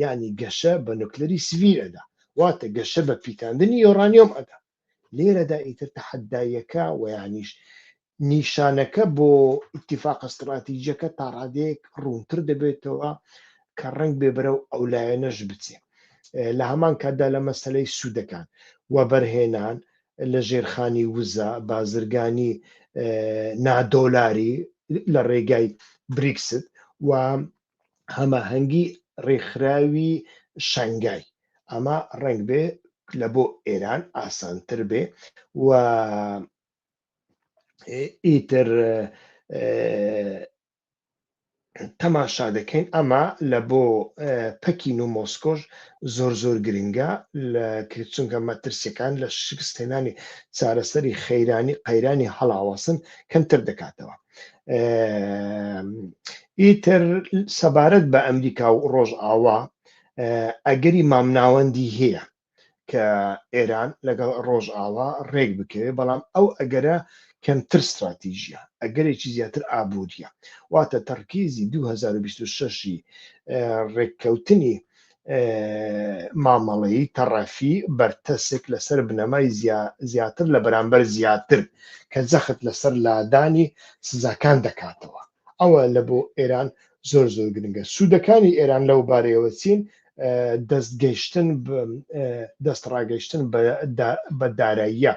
یعنی گەشە بە نوکلەری سڤیل ئەدا، واتە گەشە بە پیتاندنی یۆرانیۆم ئەدا. لێرەدا ئیتر تەحەدایەکە و یانیش نیشانەکە بۆ ئیتیفاق استراتیژیەکە تا ڕادەیەک ڕوونتر دەبێتەوە کە ڕنگ بێ بەرەو ئەولایەنەش بچێ. لە هەمان کاتدا لە مەسەلەی سوودەکان و بەرهێنان لە ژێرخانی وزە، بازرگانی نادۆلاری لە ڕێگای بریکست و هەماهەنگی ڕێکخراوی شەنگای، ئەمە ڕنگ بێ لە بۆ ئێران ئاسانتر بێ و ئیتر تەماشا دەکەین ئەمە لە بۆ پەکین و مۆسکۆش زۆر زۆر گرنگە، چونکە مەترسیەکان لە شکستهێنانی چارەسەری قەیرانی هەڵاوەسن کەمتر دەکاتەوە. ئیتر سەبارەت بە ئەمریکا و ڕۆژئاوا ئەگەری مامناوەندی هەیە کە ئێران لەگەڵ ڕۆژئاوا ڕێک بکەوێت، بەڵام ئەو ئەگەرە کەمتر استراتیژیە، ئەگەرێکی زیاتر ئابوووریە. واتە تەرکیزی 2026 ڕێککەوتنی مامەڵەیی تەڕەفی بەرتەسێک لەسەر بنەمای زیاتر لە بەرامبەر زیاتر کە جەخت لەسەر لادانی سزاکان دەکاتەوە. ئەوە لە بۆ ئێران زۆر زۆر گرنگە. سوودەکانی ئێران لەو بارەیەوە چین؟ دەستڕاگەیشتن بە داراییە،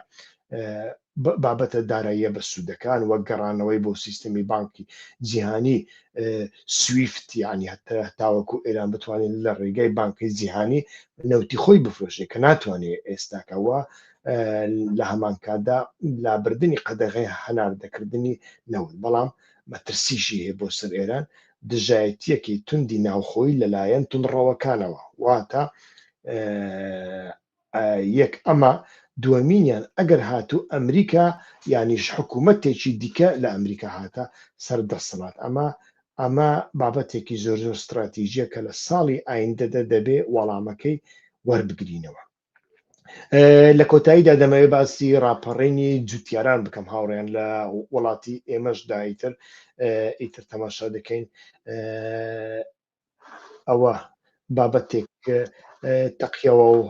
بابەتە داراییە بە سوودەکان وەک گەڕانەوەی بۆ سیستەمی بانکی جیهانی سویفت، ینی هەتاوەکو ئێران بتوانێت لە ڕێگای بانکی جیهانی نەوتی خۆی بفرۆشێت کە ناتوانێت ئێستاکەوە لە هەمان کاتدا لابردننی قەدەغی هەناردەکردنی نەوت. بەڵام مەترسیشی هەیە بۆ سەر ئێران، دژایەتیەکی توندی ناوخۆی لەلایەن تونڕەوەکانەوە. واتە یەک ئەمە، دووەمینیان ئەگەر هاتوو ئەمریکا یانیش حکوومەتێکی دیکە لە ئەمریکا هاتە سەر دەسەڵات، ئەمە بابەتێکی زۆر زۆر استراتیژیە کە لە ساڵی ئایندەدا دەبێ وەڵامەکەی وەربگرینەوە. لە کۆتاییدا دەمەوێت باسی ڕاپەڕینی جوتیاران بکەم هاوڕێیان لە وڵاتی ئێمەشدا. ئیتر تەماشا دەکەین ئەوە بابەتێک تەقیەوە و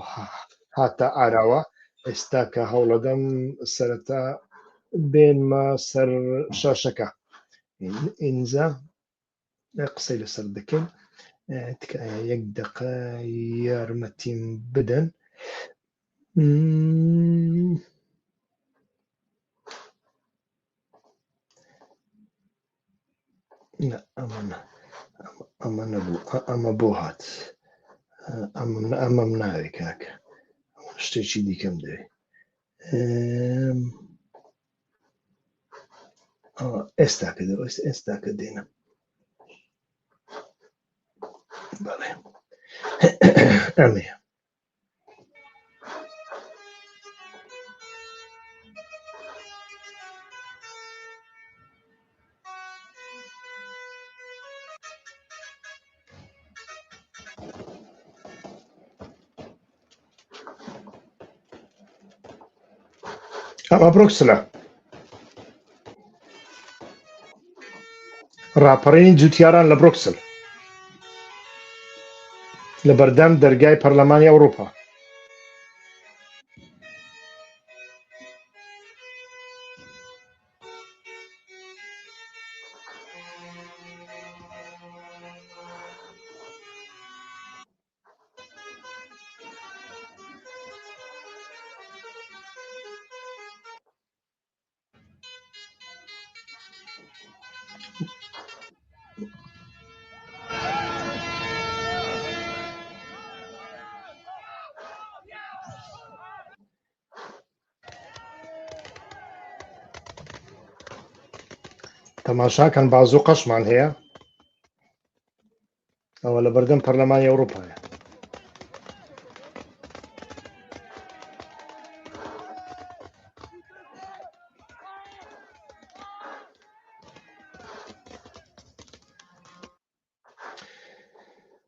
هاتە ئاراوە ئێستا کە هەوڵەدەم سەرەتا بێنمە سەر شاشەکە ئینجا قسەی لەسەر دەکەین تکایە یەک دقە یارمەتیم بدەن ئەمە نەبوو ئەمە بۆ هات ئەمەم ناوێ کاکە شتێکی دیکەم دەوێ ئێستا کە دێنم بەڵێ ئەمەیە ئەمە بروکسلە ڕاپەڕینی جوتیاران لە بروکسل لە بەردەم دەرگای پەرلەمانی ئەوروپا تەماشاکەن بازوو قەشمان هەیە ئەوە لە بەردەم پەرلەمانی ئەوروپایە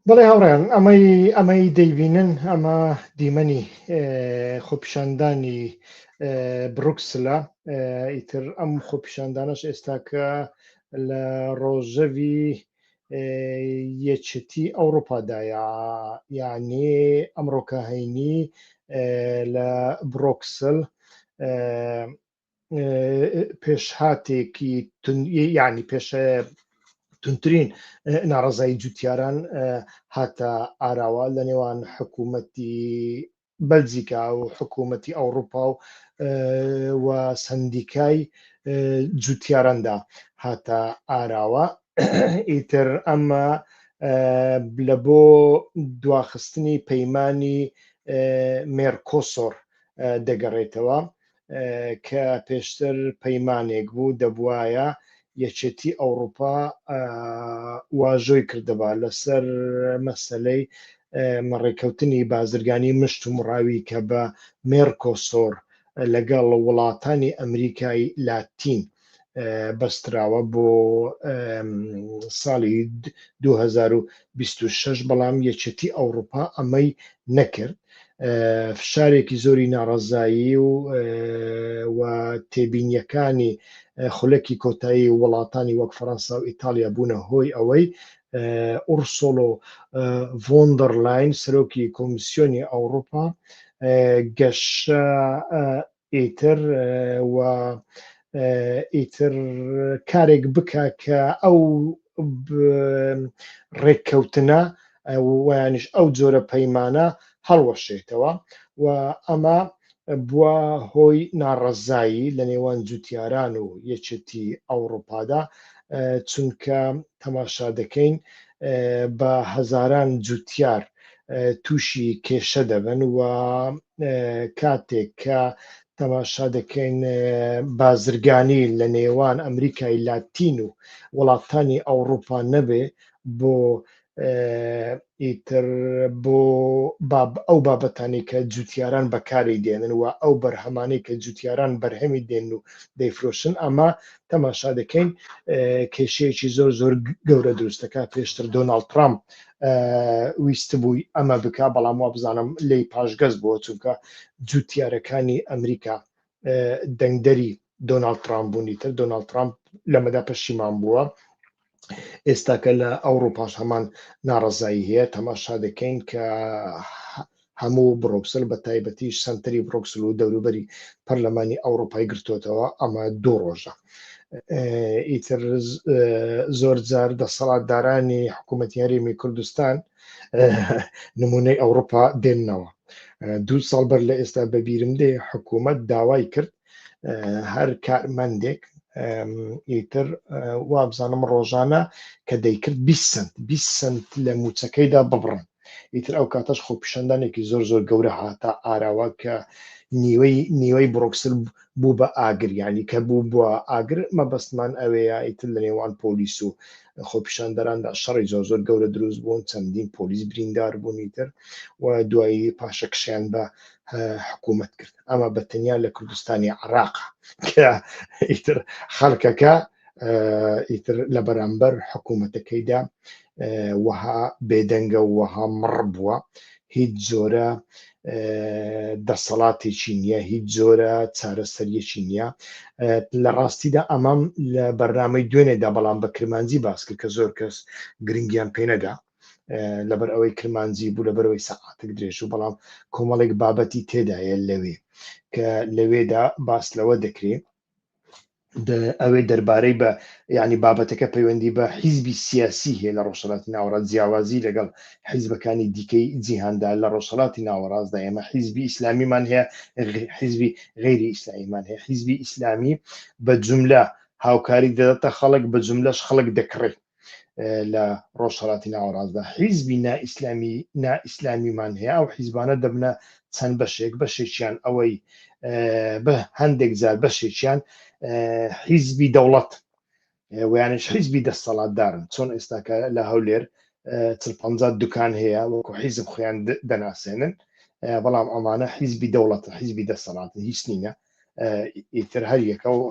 بەڵێ هاوڕێیان ئەمەی دەیبینن ئەمە دیمەنی خۆپیشاندانی بروکسلە ئیتر ئەم خۆپیشاندانەش ئێستاکە لە ڕۆژەوی یەکێتی ئەوروپادایە یعنی ئەمڕۆکە هەینی لە بروکسل پێشهاتێکی یعنی پێش تونترین ناڕەزایی جوتیاران هاتە ئاراوە لە نێوان حکوومەتی بەلجیکا و حکوومەتی ئەوروپا و سندیکای جوتیاراندا هاتە ئاراوە ئیتر ئەمە لە بۆ دواخستنی پەیمانی مێرکۆسۆر دەگەڕێتەوە کە پێشتر پەیمانێک بوو دەبوایە یەکێتی ئەوروپا واژۆی کردەوە لەسەر مەسەلەی مەڕێکەوتنی بازرگانی مشت و مڕاوی کە بە مێرکۆسۆر لەگەڵ وڵاتانی ئەمریکای لاتین بەستراوە بۆ ساڵی 2026 بەڵام یەکێتی ئەوروپا ئەمەی نەکرد فشارێکی زۆری ناڕەزایی و تێبینیەکانی خولەکی کۆتایی وڵاتانی وەک فەڕەنسا و ئیتالیا بوونە هۆی ئەوەی ئورسۆلۆ ڤۆندەرلاین سەرۆکی کۆمیسیۆنی ئەوروپا گەشە ئیتر کارێک بکە کە ئەو ڕێککەوتنە ویانش ئەو جۆرە پەیمانە هەڵوەشێتەوە و ئەمە بووە هۆی ناڕەزایی لە نێوان جوتیاران و یەکێتی ئەوروپادا چونکە تەماشا دەکەین بە هەزاران جوتیار تووشی کێشە دەبن و کاتێک کە تەماشا دەکەین بازرگانی لە نێوان ئەمریکای لاتین و وڵاتانی ئەوروپا نەبێ بۆ ئیتر بۆ ئەو بابەتانی کە جوتیاران بەکاری دێنن و ئەو بەرهەمانەی کە جوتیاران بەرهەمی دێن و دەیفرۆشن ئەمە تەماشا دەکەین کێشەیەکی زۆر زۆر گەورە دروستەکە پێشتر دۆناڵد ترامپ ویست بووی ئەمە بکە بەڵام وا بزانم لی پاشگەز بووە چونکە جوتیارەکانی ئەمریکا دەنگدەری دۆناڵد ترامپ بوونی تر دۆناڵد ترامپ لەمەدا پەشیمان بووە ئێستاکە لە ئەوروپاش هەمان ناڕەزایی هەیە تەماشا دەکەین کە هەموو بڕۆکسل بە تایبەتیش سنتەری بڕۆکسل و دەوروبەری پەرلەمانی ئەوروپای گرتوتەوە ئەمە 2 ڕۆژە. ئیتر زۆر جار دەسەڵاتدارانی حکوومەتی هەرێمی کوردستان نمونەی ئەوروپا دێننەوە. 2 ساڵ بەر لە ئێستا بەبیرم دێ حکوومەت داوای کرد هەر کارمەندێک ئیتر وابزانم ڕۆژانە کە دەیکرد 20 سنت لە موچەکەیدا ببڕن. ئیتر ئەو کاتەش خۆپیشاندانێکی زۆر گەورە هاتە ئاراوە کە نیوەی بڕۆکسل بوو بە ئاگر، یعنی کە بوو بووە ئاگر مەبەستمان ئەوەیە ئیتر لە نێوان پۆلیس و خۆپیشاندەراندا شەڕی زۆر گەورە دروست بوون، چەندین پۆلیس بریندار بوون ئیتر و دوایی پاشە کشیان بە حکوومەت کرد. ئەمە بەتەنیا لە کوردستانی عێراق کە ئیتر خەڵکەکە ئیتر لە بەرامبەر حکوومەتەکەیدا وەها بێدەنگە و وەها مڕ بووە، هیچ جۆرە دەسەڵاتێکی نییە، هیچ جۆرە چارەسەریەکی نییە. لە ڕاستیدا ئەمەم لە بەرنامەی دوێنێدا بەڵام بە کرمانجی باس کرد کە زۆر کەس گرنگیان پێ نەدا لەبەر ئەوەی کرمانجی بوو، لەبەرەوەی سەعاتێک درێژ و بەڵام کۆمەڵێک بابەتی تێدایە لەوێ کە لەوێدا باس لەوە دەکرێت ئەوەی دەربارەی بە ینی بابەتەکە پەیوەندی بە حیزبی سیاسی هەیە لە ڕۆژهەڵاتی ناوەڕاست، جیاوازی لەگەڵ حیزبەکانی دیکەی جیهاندا لە ڕۆژهەڵاتی ناوەڕاستدا ئێمە حیزبی ئیسلامیمان هەیە، حیزبی غەیری ئیسلامیمان هەیە. حیزبی ئیسلامی بە جوملە هاوکاری دەداتە خەڵک، بە جوملەش خەڵک دەکڕێت لە ڕۆژهەڵاتی ناوەڕاستدا. حیزبی نائیسلامیمان هەیە، ئەو حیزبانە دەبنە چەند بەشێکیان ئەوەی بە هەندێک جار بەشێکیان حیزبی دەوڵەت ویانش حیزبی دەسەڵاتدارن، چۆن ئێستاکە لە هەولێر 40-50 دوکان هەیە وەکو حیزب خۆیان دەناسێنن، بەڵام ئەمانە حیزبی دەوڵەتە، حیزبی دەسەڵاتن، هیچ نینە. ئیتر هەر یەکە و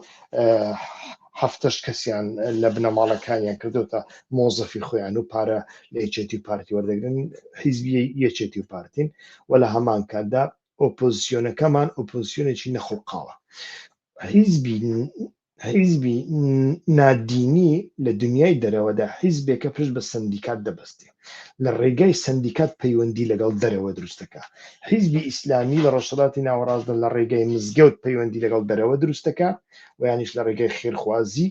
7 کەسیان لە بنەماڵەکانیان کردوتە مۆزەفی خۆیان و پارە لە یەکێتی و پارتی وەردەگرن، حیزبی یەکێتی و پارتین و لە هەمان کاتدا ئۆپۆزیسیۆنەکەمان ئۆپۆزیسیۆنێکی نەخۆقاوە. حیزبی نادینی لە دنیای دەرەوەدا حیزبێکە پشت بە سندیکات دەبەستێ، لە ڕێگای سندیکات پەیوەندی لەگەڵ دەرەوە دروستەکە. حیزبی ئیسلامی لە ڕۆژهەڵاتی ناوەڕاستدا لە ڕێگای مزگەوت پەیوەندی لەگەڵ دەرەوە دروستەکە و یانیش لە ڕێگای خێرخوازی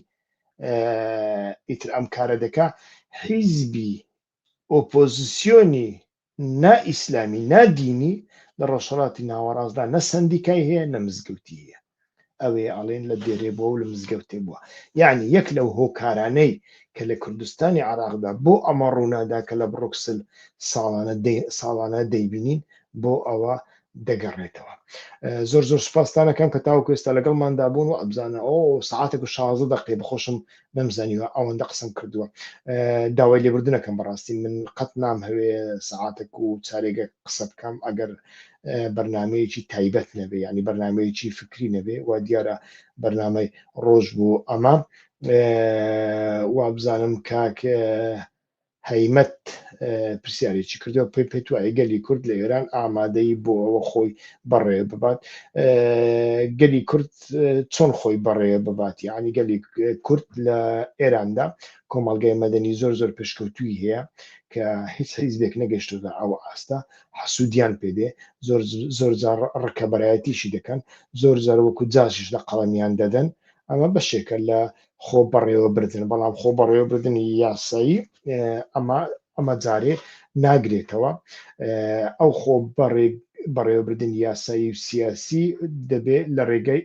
ئیتر ئەم کارە دەکا. حیزبی ئۆپۆزیسیۆنی نائیسلامی نادینی لە ڕۆژهەڵاتی ناوەڕاستدا نە سندیکای هەیە نە مزگەوتی هەیە، ئەوێ ئەڵێن لە دێرێ بووە و لە مزگەوتێ بووە. یعنی یەک لەو هۆکارانەی کە لە کوردستانی عێراقدا بۆ ئەمە ڕوونادا کە لە بڕۆکسل ساڵانە دەیبینین بۆ ئەوە دەگەڕێتەوە. زۆر سوپاسدانەکەم کە تاوەکو ئێستا لەگەڵماندا بوون و ئەبزانە ساعاتێک و 16 دقیقە بخۆشم نەمزانیوە ئەوەندە قسەم کردووە. داوای لێبوردنەکەم بەڕاستی من قەت نامهەوێ ساعاتێک و چارێگە قسە بکەم ئەگەر بەرنامەیەکی تایبەت نەبێ، ینی بەرنامەیەکی فکری نەبێ و دیارە بەرنامەی ڕۆژ بوو. ئەمە وابزانم کاک هەیمەت پرسیارێکی کردەوە پێی توایە گەلی کورد لە ئێران ئامادەی بۆ ئەوە خۆی بەڕێ ببات. گەلی کورد چۆن خۆی بەڕێ ببات؟ یعنی گەلی کورد لە ئێراندا کۆمەڵگەی مەدەنی زۆر پێشکەوتووی هەیە کە هیچ حیزبێک نەگەیشتووە ئەوە ئاستا حەسوودیان پێدێ، زۆر جار ڕکەبەرایەتیشی دەکەن، زۆر جار وەکو جاشیش لە قەڵەمیان دەدەن. ئەمە بەشێکە لە خۆ بەڕێوە بردن، بەڵام خۆ بەڕێوە بردننی یاسایی ئەمە جارێ ناگرێتەوە. ئەو خۆ بەڕێوەبردن یاسایی و سیاسی دەبێت لە ڕێگەی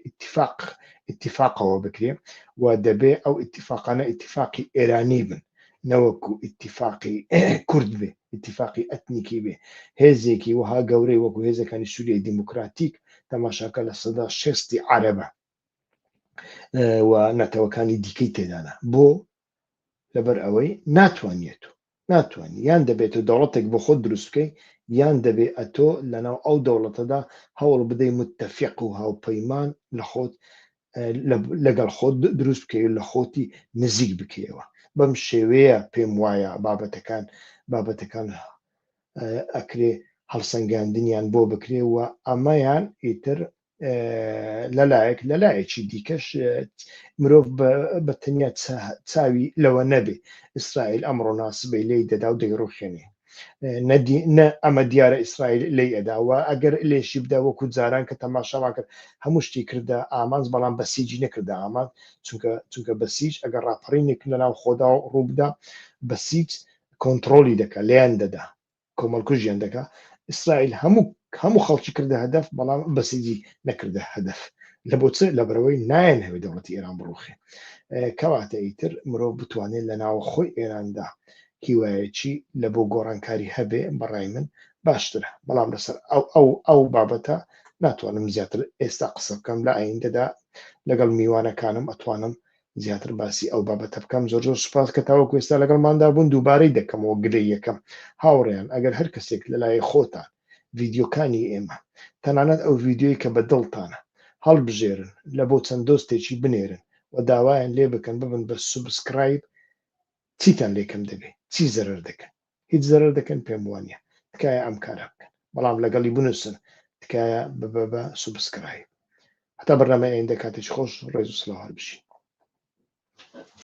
ئیتیفاقەوە بکرێ و دەبێ ئەو ئیتیفاقانە ئیتیفاقی ئێرانی بن، نەوەکو ئیتیفاقی کورد بێ، ئیتیفاقی ئەتنیکی بێ. هێزێکی وها گەورەی وەکو هێزەکانی سووریای دیموکراتیک تەماشاکە لە سەدا 60 عەرەبە و نەتەوەکانی دیکەی تێدانە، بۆ لەبەر ئەوەی ناتوانانی یان دەبێت دەوڵەتێک بۆ خۆت دروست بکەی، یان دەبێت ئەتۆ لەناو ئەو دەوڵەتەدا هەوڵ بدەی متتەفیق و هاوپەیمان لەگەڵ خۆت دروست بکەی و لە خۆتی نزیک بکەیەوە. بەم شێوەیە پێم وایە بابەتەکان ئەکرێ هەڵسەنگاندنیان بۆ بکرێەوە. ئەمەیان ئیتر لەلایەکی دیکەش مرۆڤ بەتەنیا چاوی لەوە نەبێ ئیسرائیل ئەمڕۆ ناسبەی لێی دەدا و دەیڕوخێنێ. نە ئەمە دیارە ئیسرائیل لی ئەداوە ئەگەر لێشی بدا وەکو جاران کە تەماشامان کرد هەموو شتی کردە ئامانز بەڵام بەسیجی نەکردە ئامان چونکە بەسیج ئەگەر ڕاپەڕینێک لەناو خۆدا ڕووبدا بەسیج کۆنتترۆلی دەکە لیان دەدا کۆمەڵکوژیان دەکا ئیسرائیل هەموو خەڵکی کردە هەدەف بەڵام بەسیجی نەکردە هەدەف لە بۆ چ لە بەرەوەی نایەن هەوێ دەوڵەتی ئێران بڕوخێ کەواتە ئیتر مرۆڤ بتوانێت لە ناوە خۆی ئێراندا هیوایەکی لە بۆ گۆڕانکاری هەبێ بەڕای من باشترە بەڵام لەسەر ئەو بابەتە ناتوانم زیاتر ئێستا قسە بکەم لە ئایندەدا لەگەڵ میوانەکانم ئەتوانم زیاتر باسی ئەو بابەتە بکەم زۆر زۆر سوپاس کە تاوەکو ئێستا لەگەڵماندا بوون دووبارەی دەکەمەوە گرەی یەکەم هاوڕێیان ئەگەر هەر کەسێک لە لای خۆتان ڤیددیۆکانی ئێمە تەنانەت ئەو ڤیددیۆی کە بە دڵتانە هەڵبژێرن لە بۆ چەند دۆستێکی بنێرن و داوایان لێ بکەن ببن بە سوبسکرایب چیتان لێکم دەبێت چی زەرەر دەکەن هیچ زەرەر دەکەن پێم وانە تکایە ئەم کارە بکەن بەڵام لەگەڵی بنووسن تکایە بە سوبسکرایب هەتا بەرنامە ئەوەندە کاتێکی خۆش ڕێز و سڵاو هەڵبژین